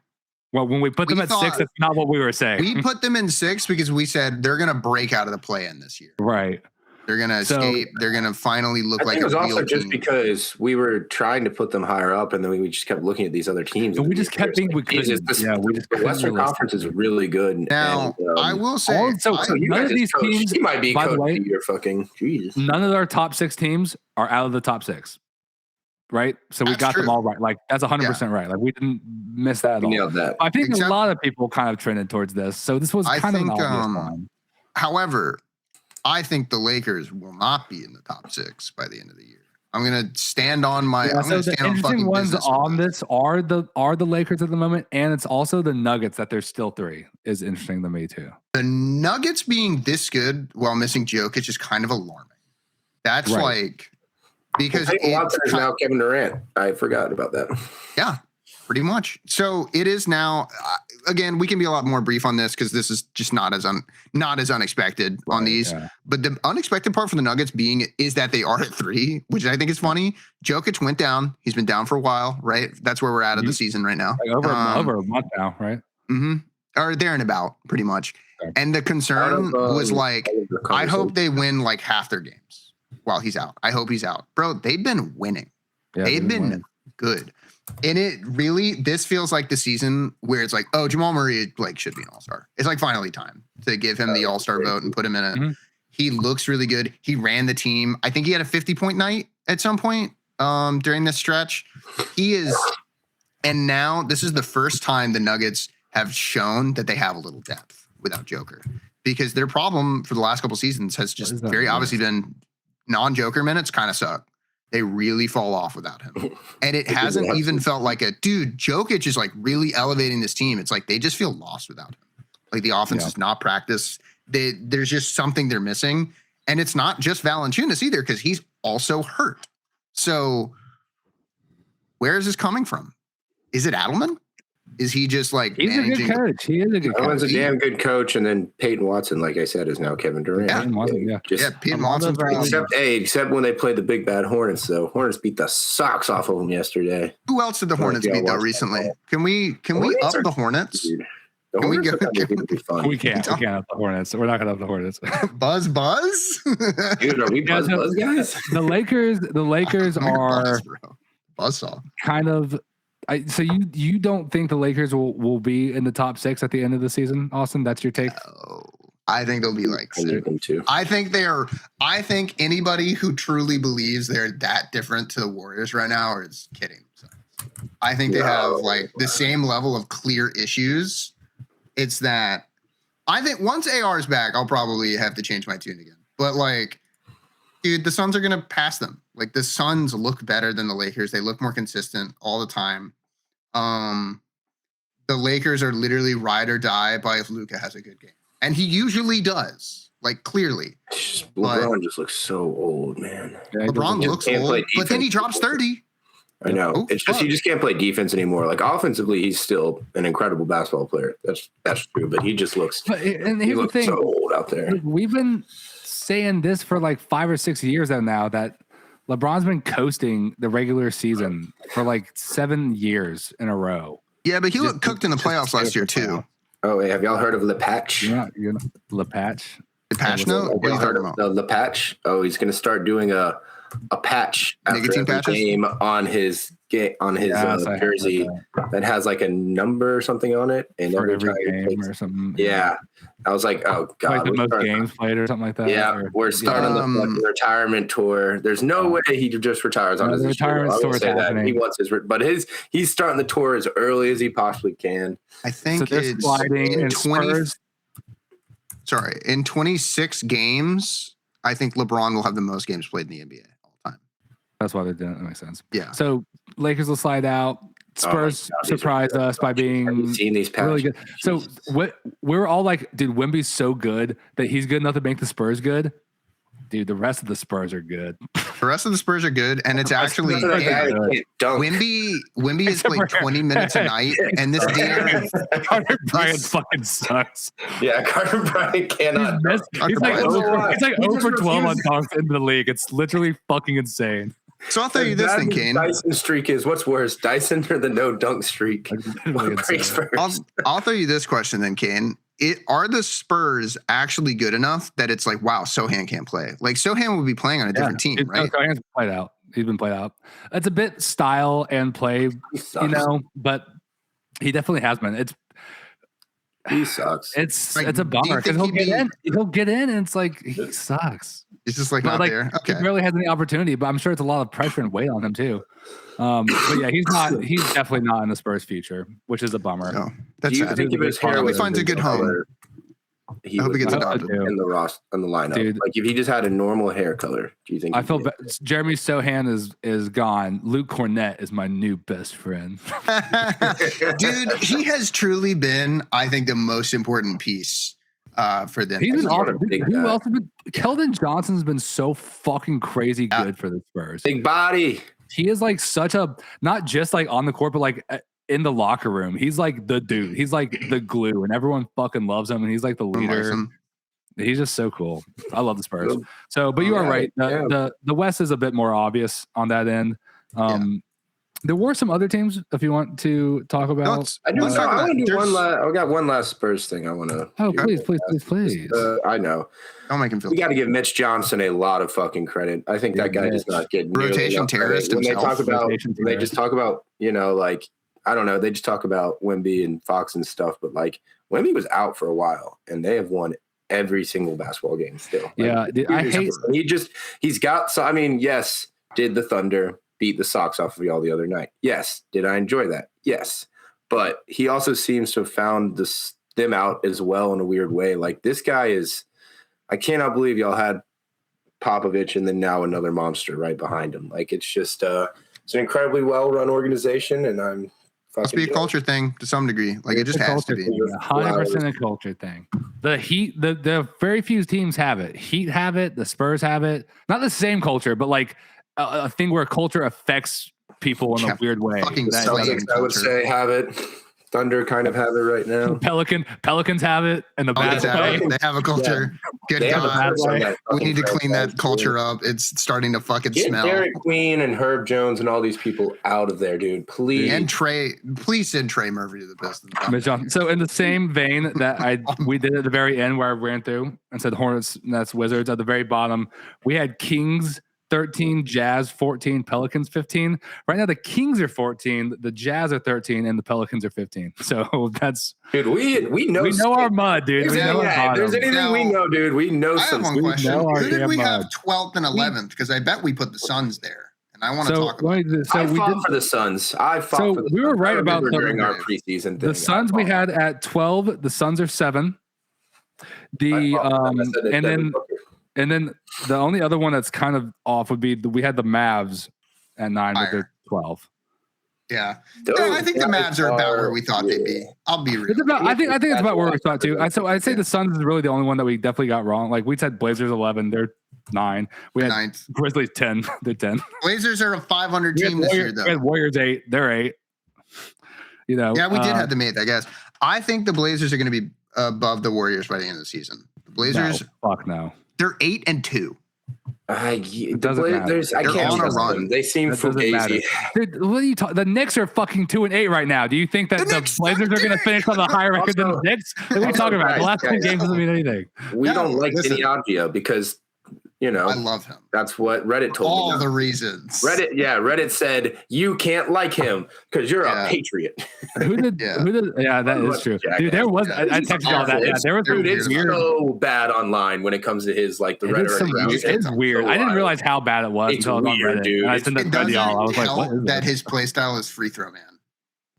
Well, when we put them at 6, that's not what we were saying. We put them in 6 because we said they're going to break out of the play-in this year. Right. They're going to escape. They're going to finally look like a real team. It was also just because we were trying to put them higher up, and then we just kept looking at these other teams. And we just kept thinking we couldn't. The Western Conference is really good. Now, I will say, none of these teams, he might be by the way, you're fucking Jesus. None of our top 6 teams are out of the top 6. Right, so we got them all right. Like that's 100% right. Like we didn't miss that at all. Nailed that. I think a lot of people kind of trended towards this. So this was kind of an obvious one. However, I think the Lakers will not be in the top 6 by the end of the year. I'm gonna stand on my. Yeah, I'm so gonna the stand on interesting fucking ones business on with this are the Lakers at the moment, and it's also the Nuggets that they're still 3 is interesting to me too. The Nuggets being this good while missing Jokic is kind of alarming. That's like because Peyton Watson is now Kevin Durant. I forgot about that. Yeah, pretty much. So it is now. Again, we can be a lot more brief on this because this is just not as unexpected on these. Yeah. But the unexpected part for the Nuggets is that they are at 3, which I think is funny. Jokic went down. He's been down for a while, right? That's where we're at of the season right now. Like over a month now, right? Mm-hmm. Or there and about, pretty much. Okay. And the concern was like, I hope they win like half their games while he's out. I hope he's out, bro. They've been winning. Yeah, they've been good. And it really, this feels like the season where it's like, oh, Jamal Murray like should be an all-star. It's like finally time to give him the all-star vote and put him in it. Mm-hmm. He looks really good. He ran the team. I think he had a 50-point night at some point during this stretch. He is, and now this is the first time the Nuggets have shown that they have a little depth without Joker, because their problem for the last couple seasons has just very obviously been non-Joker minutes kind of suck. They really fall off without him. And it hasn't even felt like Jokic is like really elevating this team. It's like they just feel lost without him. Like the offense is not practiced. There's just something they're missing. And it's not just Valanciunas either, because he's also hurt. So where is this coming from? Is it Adelman? Is he just like he's managing? A good coach. He is a good coach. Adelman's a damn good coach, and then Peyton Watson, like I said, is now Kevin Durant. Yeah, Peyton Watson. Except when they played the big bad Hornets, though. Hornets beat the socks off of them yesterday. Who else did the Hornets beat though recently? Can we up the Hornets? Dude. We can't up the Hornets. We're not gonna up the Hornets. Buzz. Dude, are we buzz guys? The Lakers are buzzsaw. Kind of. So you don't think the Lakers will be in the top 6 at the end of the season, Austin? That's your take? No, I think they'll be like 7. I think anybody who truly believes they're that different to the Warriors right now is kidding. So I think they have like the same level of clear issues. It's that I think once AR is back, I'll probably have to change my tune again. But like, dude, the Suns are gonna pass them. Like the Suns look better than the Lakers. They look more consistent all the time. The Lakers are literally ride or die by if Luka has a good game. And he usually does, like clearly. LeBron just looks so old, man. LeBron looks old, but then he drops 30. I know. It's just he just can't play defense anymore. Like offensively, he's still an incredible basketball player. That's true, but he just looks so old out there. We've been saying this for like 5 or 6 years now that LeBron's been coasting the regular season for like 7 years in a row. Yeah, but he looked cooked in the playoffs last year too. Oh, wait, have y'all heard of LePatch? You're not LePatch? LePatch? No, what are you talking about? No, LePatch. Oh, he's going to start doing a patch after every game on his jersey that has like a number or something on it, and every game or something. Yeah, I was like, oh god, like the most games played or something like that. Yeah, we're starting the retirement tour. There's no way he just retires on his retirement tour. He wants but he's starting the tour as early as he possibly can. I think it's sliding in 20. Sorry, in 26 games, I think LeBron will have the most games played in the NBA. That's why they're doing it. That makes sense. Yeah. So Lakers will slide out. Spurs surprise us by being really good. So we're all like, dude, Wemby's so good that he's good enough to make the Spurs good. Dude, the rest of the Spurs are good. The rest of the Spurs are good, and it's actually Wemby has played 20 minutes a night, and this game Carter Bryant fucking sucks. Yeah, Carter Bryant cannot. He's like 0 for 12 on dunks in the league. It's literally fucking insane. So I'll tell you this thing, Kane. Dyson streak is what's worse, Dyson or the no dunk streak? I'll throw you this question then, Kane. Are the Spurs actually good enough that it's like, wow, Sohan can't play? Like Sohan would be playing on a different team, right? Sohan's played out. He's been played out. It's a bit style and play, but he definitely has been. He sucks. It's a bummer because he'll get in and it's like he sucks. He's just like not there. Okay. He barely has any opportunity, but I'm sure it's a lot of pressure and weight on him too. But yeah, he's definitely not in the Spurs future, which is a bummer. No, that's sad. He finds a good home. he I hope he would gets be adopted. in the lineup. Dude. Like if he just had a normal hair color, do you think? I feel Jeremy Sohan is gone. Luke Cornett is my new best friend. Dude, he has truly been, I think, the most important piece for them. He's been not awesome. a big Who guy. else has been? Keldon Johnson's been so fucking crazy good for the Spurs. Big body. He is like such a, not just like on the court, but like in the locker room. He's like the dude. He's like the glue, and everyone fucking loves him. And he's like the leader. He's just so cool. I love the Spurs. So, but you are right. The West is a bit more obvious on that end. There were some other teams if you want to talk about. I got one last Spurs thing I want to. Oh, please. I know. Don't make him feel. We got to give Mitch Johnson a lot of fucking credit. I think that guy does not get rotation terrorist when himself. they talk about. They just talk about like I don't know. They just talk about Wemby and Fox and stuff, but like Wemby was out for a while, and they have won every single basketball game still. He's got. So I mean, yes, did the Thunder beat the socks off of y'all the other night? Yes. Did I enjoy that? Yes. But he also seems to have found them out as well in a weird way. Like this guy is, I cannot believe y'all had Popovich and then now another monster right behind him. Like it's just, it's an incredibly well-run organization, and I'm must be a culture thing to some degree. Like it just has to be 100% a culture thing. The Heat, the very few teams have it. Heat have it. The Spurs have it. Not the same culture, but like a thing where culture affects people in a weird way. Celtics, I would say, have it. Thunder kind of have it right now. Pelicans have it in the bad way. They have a culture. Yeah. Good God. We need to clean that culture up. It's starting to fucking smell. Get Derek Queen and Herb Jones and all these people out of there, dude. Please. And please send Trey Murphy to the Pistons. So in the same vein that we did at the very end where I ran through and said Hornets, Nets, Wizards at the very bottom, we had Kings 13, Jazz 14, Pelicans 15. Right now the Kings are 14, the Jazz are 13, and the Pelicans are 15. So that's dude. We know our mud, dude. If there's anything we know, dude, we know. I have one question. Who did we have 12th and 11th? Because I bet we put the Suns there, and I want to talk about. I fought for the Suns. We were right about during our preseason thing. The Suns we had at 12. The Suns are 7. And then the only other one that's kind of off would be we had the Mavs at 9, but they're 12. Yeah, I think the Mavs are about where we thought they'd be. I'll be real. I think it's about where we thought too. So I'd say the Suns is really the only one that we definitely got wrong. Like we said, Blazers 11, they're 9. We had 9th. Grizzlies 10, they're 10. Blazers are a 500 team this year, though. We had Warriors 8, they're 8. You know, yeah, we did have them 8th, I guess. I think the Blazers are going to be above the Warriors by the end of the season. The Blazers, no. They're 8-2. It doesn't matter. I can't on a run. They seem fugazi. Dude, what are you talking? The Knicks are fucking 2-8 right now. Do you think that the Blazers are going to finish on a higher record than the Knicks? What are you talking about? The last 10 games doesn't mean anything. We don't like Iniadja because, you know, I love him. That's what Reddit told me. All the reasons. Reddit said you can't like him because you're a patriot. Who did? Yeah, that is true. Dude, there was. I texted y'all that. Yeah, there was some it's so bad online when it comes to his like the rhetoric. It's weird. I didn't realize how bad it was until I was on Reddit. Dude. And I sent that to y'all. I was like, what is that? His play style is free throw man.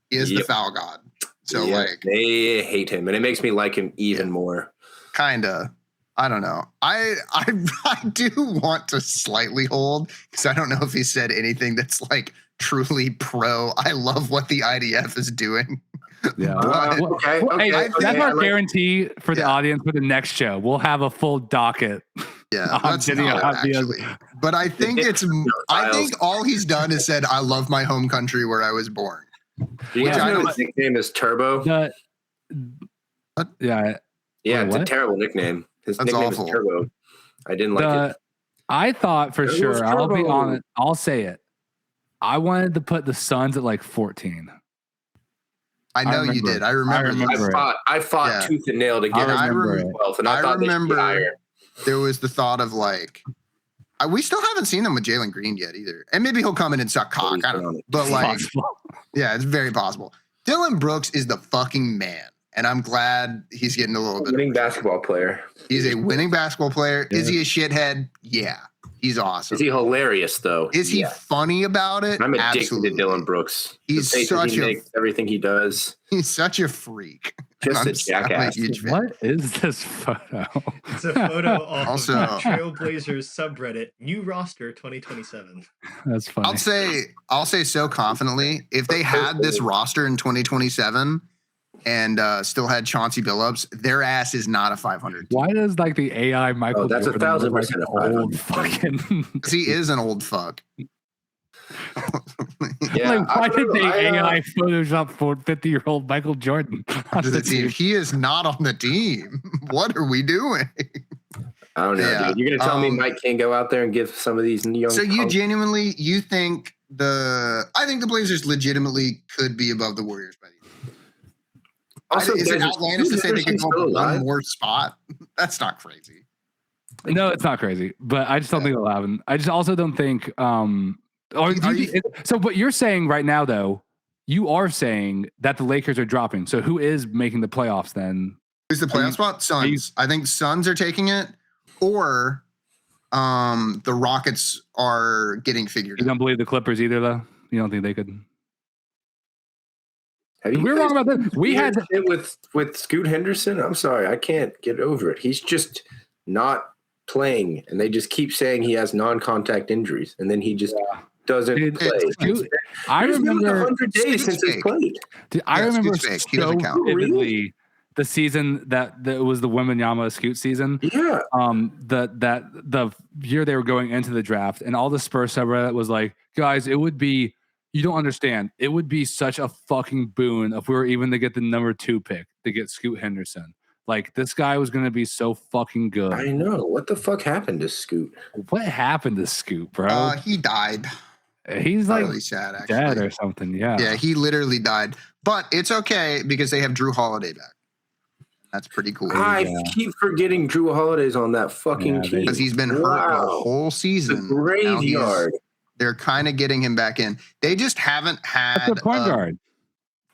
He is the foul god. So like they hate him, and it makes me like him even more. Kinda. I don't know. I do want to slightly hold because I don't know if he said anything that's like truly pro. I love what the IDF is doing. Yeah. That's our guarantee for the audience for the next show. We'll have a full docket. Yeah, that's not actually. But I think I think all he's done is said, "I love my home country where I was born." His nickname is Turbo. Yeah, it's a terrible nickname. His nickname is Turbo. I didn't like it. I thought for sure. I'll be honest. I'll say it. I wanted to put the Suns at like 14. I know you did. I remember. I fought tooth and nail to get him 12, and I remember there was the thought of like, we still haven't seen him with Jalen Green yet either, and maybe he'll come in and suck cock. I don't know, but like, yeah, it's very possible. Dylan Brooks is the fucking man. And I'm glad he's getting a little bit. Winning basketball player. He's a winning basketball player. Yeah. Is he a shithead? Yeah. He's awesome. Is he hilarious though? Is he funny about it? I'm addicted Absolutely. to Dylan Brooks. He's everything he does. He's such a freak. Just a jackass. What is this photo? It's a photo off Also, of Trailblazers subreddit, new roster 2027. That's funny. I'll say so confidently, if they had this roster in 2027 and still had Chauncey Billups, their ass is not a 500 team. Why does like the AI Michael? That's Jordan look 1,000% like an old fucking? Because he is an old fuck. Yeah, Like, why did they AI Photoshop for 50-year-old Michael Jordan onto the team? He is not on the team. What are we doing? I don't know, dude. You're gonna tell me Mike can't go out there and give some of these young. So you genuinely think I think the Blazers legitimately could be above the Warriors by the end. Also, is it outlandish to say they can go still up alive? one more spot? That's not crazy. No, it's not crazy, but I just don't think it'll happen. I just also don't think. So what you're saying right now, though, you are saying that the Lakers are dropping. So who is making the playoffs then? Who's the playoff spot? Suns. I think Suns are taking it, or the Rockets are getting figured You out. don't believe the Clippers either, though. You don't think they could? We're wrong about that. We had it with Scoot Henderson. I'm sorry, I can't get over it. He's just not playing, and they just keep saying he has non-contact injuries, and then he just doesn't play. I remember 100 days since he's played. I remember so vividly the season that was the Wembanyama Scoot season. Yeah. The year they were going into the draft, and all the Spurs subreddit was like, guys, it would be. You don't understand. It would be such a fucking boon if we were even to get the number 2 pick to get Scoot Henderson. Like, this guy was going to be so fucking good. I know. What the fuck happened to Scoot? What happened to Scoot, bro? He died. He's like really sad, actually. dead or something. Yeah. Yeah, he literally died. But it's okay because they have Drew Holiday back. That's pretty cool. I keep forgetting Drew Holiday's on that fucking team. Because he's been hurt the whole season. The graveyard. They're kind of getting him back in. They just haven't had a point guard.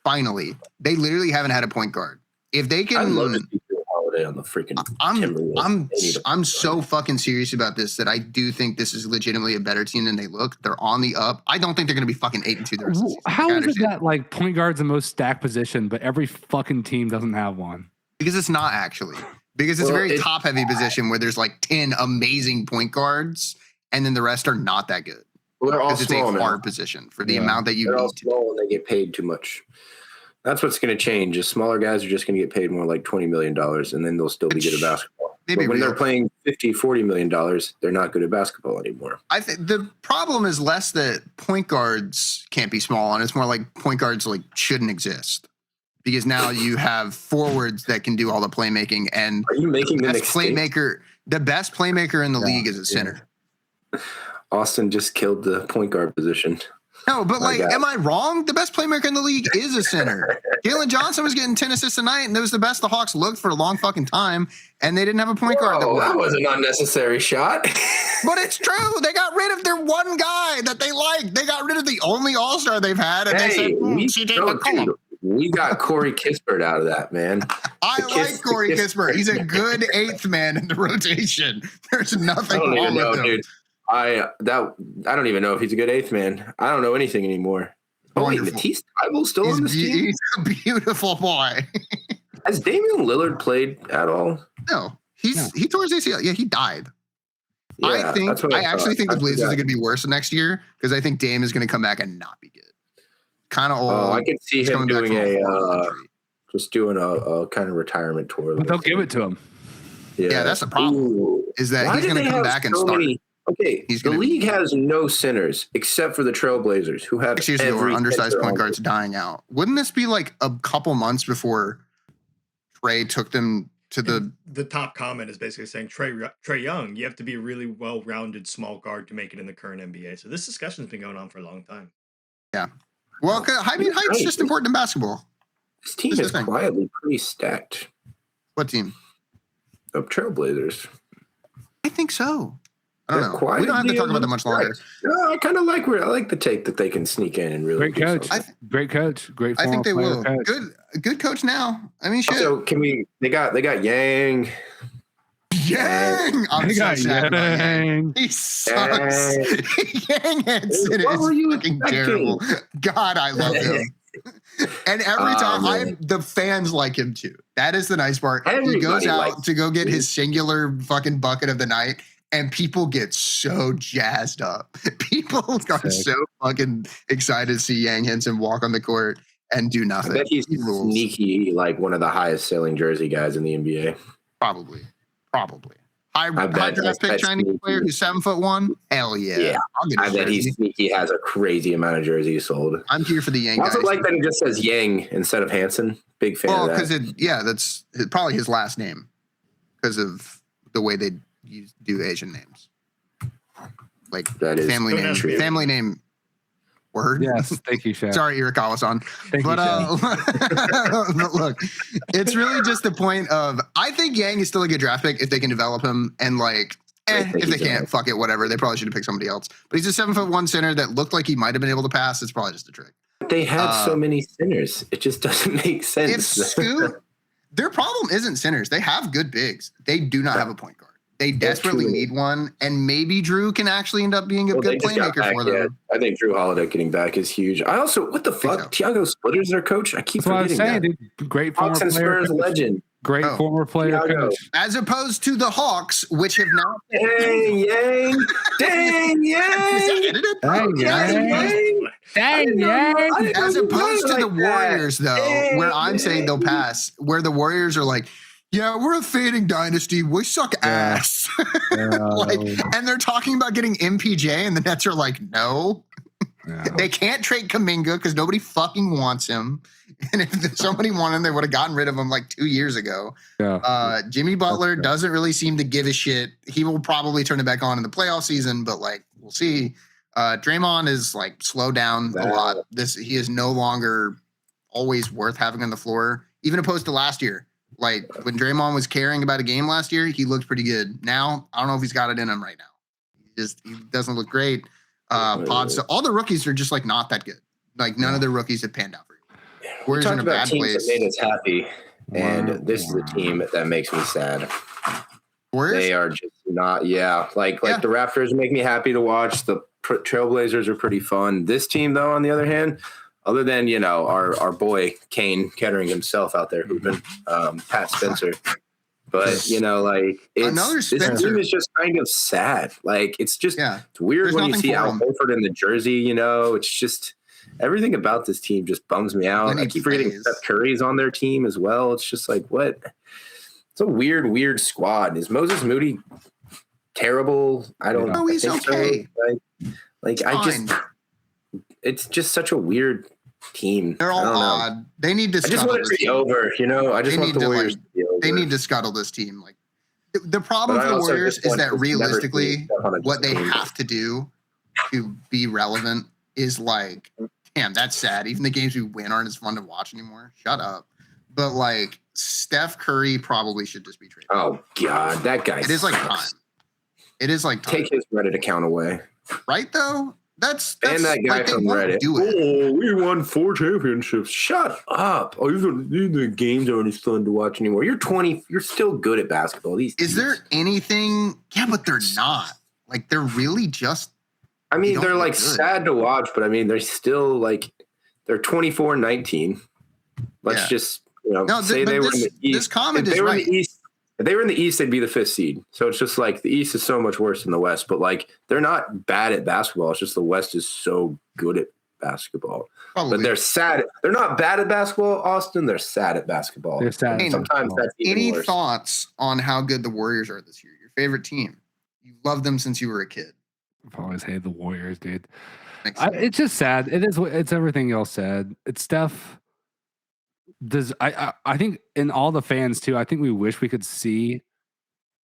Finally, they literally haven't had a point guard. If they can, I love to see Drew Holiday on the freaking Timberwolves. I'm so fucking serious about this that I do think this is legitimately a better team than they look. They're on the up. I don't think they're going to be fucking 8-2 the rest of the season. How is it that like point guard's the most stacked position, but every fucking team doesn't have one? Because it's not actually. Because it's a very top heavy position where there's like 10 amazing point guards, and then the rest are not that good. Well, they're all because it's a hard position for the amount that you they're need all small and they get paid too much. That's what's going to change. Is smaller guys are just going to get paid more like $20 million, and then they'll still be good at basketball. But when they're playing $50-40 million, they're not good at basketball anymore. I think the problem is less that point guards can't be small, and it's more like point guards like shouldn't exist. Because now you have forwards that can do all the playmaking, and are you making the best playmaker in the league is a center. Austin just killed the point guard position. No, but am I wrong? The best playmaker in the league is a center. Jalen Johnson was getting 10 assists a night, and that was the best the Hawks looked for a long fucking time, and they didn't have a point guard. That was an unnecessary shot. But it's true. They got rid of their one guy that they liked. They got rid of the only all-star they've had, and they said, we got Corey Kispert out of that, man. I like Corey Kispert. He's a good 8th man in the rotation. There's nothing wrong with him. Dude. I don't even know if he's a good 8th man. I don't know anything anymore. Oh, wait, Matisse Thybulle still on this team? He's a beautiful boy. Has Damian Lillard played at all? No. He tore his ACL. Yeah, he died. Yeah, I actually think the Blazers are going to be worse next year because I think Dame is going to come back and not be good. Kind of old. Oh, I could see him doing just doing a kind of retirement tour. But they'll give it to him. Yeah, that's the problem. Is that he's going to come back and start. The league has no centers except for the Trailblazers, who have 6 years ago were undersized point guards dying out. Wouldn't this be like a couple months before Trey took them to the top comment is basically saying Trey Young, you have to be a really well-rounded small guard to make it in the current NBA. So this discussion's been going on for a long time. Yeah. Well, I mean, height's just important in basketball. This team is quietly pretty stacked. What team? The Trailblazers. I think so. I don't know. We don't have to talk about that much longer. No, I kind of like the take that they can sneak in and really great coach. Great coach. Great. I think they will. Coach. Good coach now. I mean, shit. So can we? They got Yang. Yang. I'm so sad about Yang. He sucks. Yang Hansen is fucking terrible. God, I love him. And every time the fans like him too. That is the nice part. He goes out to go get his singular fucking bucket of the night, and people get so jazzed up. People got so fucking excited to see Yang Hansen walk on the court and do nothing. I bet he's sneaky, like one of the highest selling jersey guys in the NBA. Probably. High draft pick Chinese player who's 7'1". Hell yeah. Yeah. I bet he's sneaky, has a crazy amount of jerseys sold. I'm here for the Yang. I also like that it just says Yang instead of Hansen. Big fan of that. Because that's probably his last name because of the way they do Asian names. Like that is family name. Word. Yes, thank you, Chef. Sorry, Irikawa-san. But look, it's really just the point of I think Yang is still a good draft pick if they can develop him, and like if they can't, fuck it, whatever. They probably should have picked somebody else. But he's a 7'1" center that looked like he might have been able to pass. It's probably just a trick. They had so many centers. It just doesn't make sense. If Scoot, their problem isn't centers. They have good bigs. They do not have a point guard. They desperately need one, and maybe Drew can actually end up being a good playmaker for them. Yeah. I think Drew Holiday getting back is huge. I also, what the fuck? Thiago Splitter's their coach? I keep forgetting that. Dude, great former player. Spurs legend. Great former player coach. As opposed to the Hawks, which have now... Dang, Yang! Dang, Yang! Dang, Yang! As opposed to the Warriors, though, where I'm saying they'll pass, where the Warriors are like, yeah, we're a fading dynasty. We suck ass. And they're talking about getting MPJ, and the Nets are like, no. They can't trade Kuminga because nobody fucking wants him. And if somebody wanted him, they would have gotten rid of him like 2 years ago. Jimmy Butler doesn't really seem to give a shit. He will probably turn it back on in the playoff season, but like we'll see. Draymond is like slowed down a lot. He is no longer always worth having on the floor, even opposed to last year. Like when Draymond was caring about a game last year, he looked pretty good. Now, I don't know if he's got it in him right now. He doesn't look great. So all the rookies are just like not that good. Like none of the rookies have panned out for you. We talked about teams that made us happy, and this is a team that makes me sad. Warriors? They are just not, Like the Raptors make me happy to watch. The Trailblazers are pretty fun. This team, though, on the other hand, other than, our boy Kane Kettering himself out there hooping, Pat Spencer. But, this team is just kind of sad. Like, it's just it's weird when you see Al Horford in the jersey, It's just everything about this team just bums me out. I keep forgetting Steph Curry's on their team as well. It's just like, what? It's a weird squad. Is Moses Moody terrible? I don't know. No, he's okay. So. It's just such a weird team. They're all odd. They need to. I just want it to be over. I just want the Warriors to be over. They need to scuttle this team. Like the problem for the Warriors is that realistically, what they have to do to be relevant is like, damn, that's sad. Even the games we win aren't as fun to watch anymore. Shut up. But like Steph Curry probably should just be traded. Oh God, that guy. It is like time. It is like time. Take his Reddit account away. Right though. That's and that guy from Reddit. Oh, we won 4 championships. Shut up! Oh, the games aren't as fun to watch anymore. You're 20. You're still good at basketball. Is there anything? Yeah, but they're not. Like they're really just. I mean, they're like sad to watch, but I mean, they're still like they're 24-19. Let's just say they were in the East. This comment is right. If they were in the East, they'd be the 5th seed. So it's just like the East is so much worse than the West. But like they're not bad at basketball. It's just the West is so good at basketball. Probably. But they're sad. They're not bad at basketball, Austin. They're sad at basketball. They're sad. Sometimes that's even worse. Thoughts on how good the Warriors are this year? Your favorite team? You've loved them since you were a kid. I've always hated the Warriors, dude. It's just sad. It's everything y'all said. It's Steph. I think in all the fans too, I think we wish we could see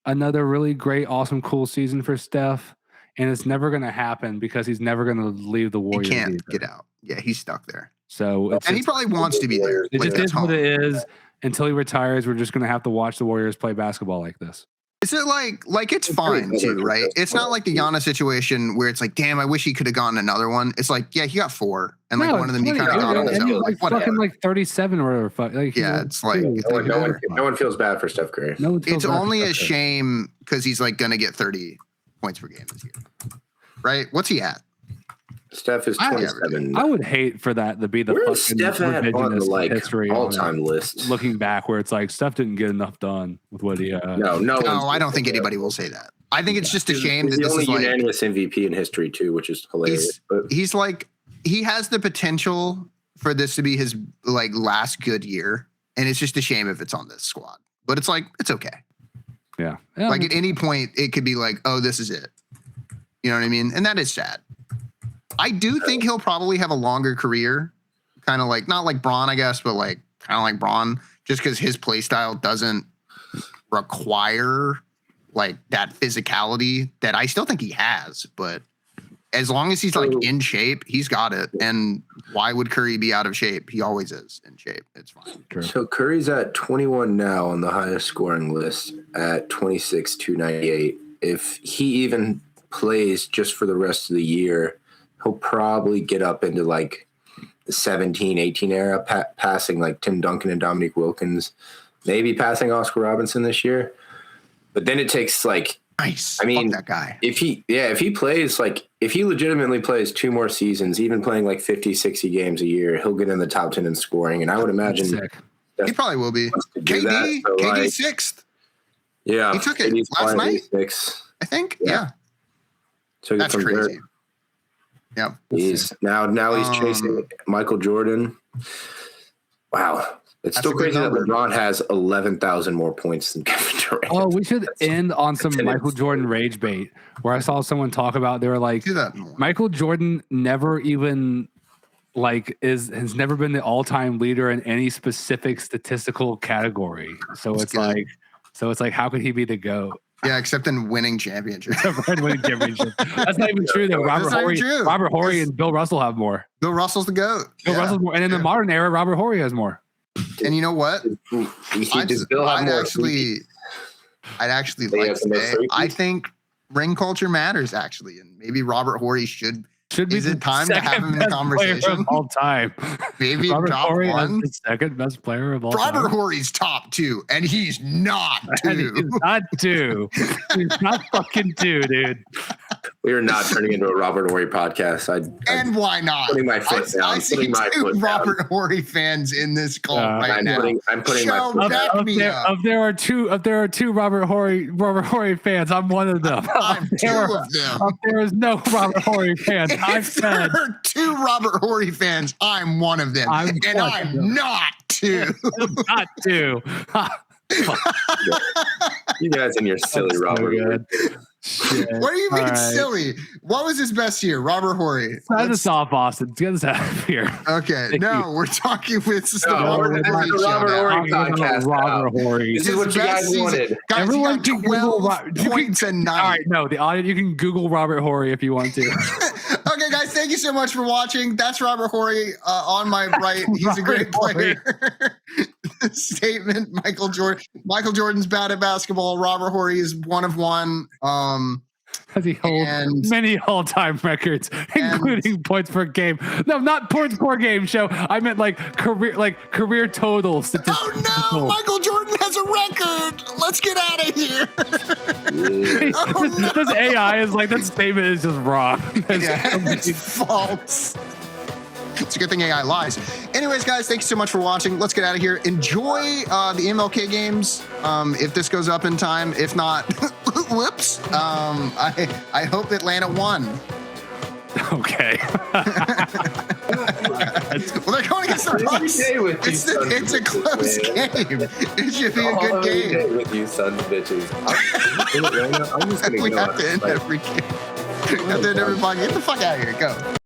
another really great, awesome, cool season for Steph. And it's never going to happen because he's never going to leave the Warriors. He can't get out. Yeah, he's stuck there. So he probably wants to be there. It just is what it is. Until he retires, we're just going to have to watch the Warriors play basketball like this. Is it like it's fine too, right? It's not like the Giannis situation where it's like, damn, I wish he could have gotten another one. It's like, yeah, he got 4, and like one of them he kind of got on his own. Like fucking like 37 or whatever. Like, yeah, it's like no one feels bad for Steph Curry. It's only a shame because he's like gonna get 30 points per game this year, right? What's he at? Steph is 27. I would hate for that to be the Where's fucking Steph at on the like history all-time list. Looking back, where it's like Steph didn't get enough done with what he. No, I don't think anybody will say that. I think it's just a shame that this is the only unanimous MVP in history too, which is hilarious. He's like he has the potential for this to be his like last good year, and it's just a shame if it's on this squad. But it's like it's okay. Yeah. Like at any point, it could be like, oh, this is it. You know what I mean? And that is sad. I do think he'll probably have a longer career, kind of like not like Braun, I guess, but like kind of like Braun, just because his play style doesn't require like that physicality that I still think he has. But as long as he's like in shape, he's got it. And why would Curry be out of shape? He always is in shape. It's fine. True. So Curry's at 21 now on the highest scoring list at 26,298. If he even plays just for the rest of the year, he'll probably get up into like the 17, 18 era, passing like Tim Duncan and Dominique Wilkins, maybe passing Oscar Robertson this year. But then it takes like, nice. I mean, fuck that guy. If he plays like, if he legitimately plays 2 more seasons, even playing like 50, 60 games a year, he'll get in the top 10 in scoring. And I would imagine he probably will be. KD 6th. Yeah. He took it last night. 6. I think. Yeah. So that's crazy. Yeah. He's chasing Michael Jordan. Wow. It's still crazy that LeBron has 11,000 more points than Kevin Durant. Oh, we should end on some Michael Jordan rage bait where I saw someone talk about, they were like, Michael Jordan never even has never been the all-time leader in any specific statistical category. So it's like, how could he be the GOAT? Yeah, except in winning championships. Winning championships. That's not even true, though. Robert Horry and Bill Russell have more. Bill Russell's the GOAT. Bill Russell's more. And in the modern era, Robert Horry has more. And you know what? I'd actually like to say, I think ring culture matters, actually. And maybe Robert Horry should be. Is it time to have him in the conversation? Of all time. Maybe Robert top Horry 1. The second best player of all time. Robert Horry's top 2, and he's not 2. He's not 2. He's not fucking 2, dude. We are not turning into a Robert Horry podcast. And why not? Putting my foot down. I see 2 Robert Horry fans in this call right now. I'm putting my foot down. If there are two Robert Horry fans, I'm one of them. I'm 2 of them. There is no Robert Horry fans. If there are 2 Robert Horry fans, I'm one of them. I'm not 2. I'm not 2. You guys and your silly Robert Horry. Shit. What do you mean silly? What was his best year? Robert Horry. Sign us off, Austin. Get us out of here. Okay. We're talking with the Robert Horry podcast. Robert Horry. This is what you guys wanted. Guys, everyone can Google points a night. All right, no, the audience, you can Google Robert Horry if you want to. Okay, guys, thank you so much for watching. That's Robert Horry on my right. He's a great player. Statement: Michael Jordan's bad at basketball. Robert Horry is one of one. He holds many all-time records, including points per game. No, not points per game. Show. I meant career total statistics. Oh no! Michael Jordan has a record. Let's get out of here. This AI is like, that statement is just wrong. It's false. It's a good thing AI lies. Anyways, guys, thank you so much for watching. Let's get out of here. Enjoy the MLK games if this goes up in time. If not, whoops. I hope Atlanta won. Okay. Well, they're going against the Bucks. It's a close game. It should be a good game. With you sons of bitches. I'm just gonna we have to end every game. We have to end every podcast. Get the fuck out of here. Go.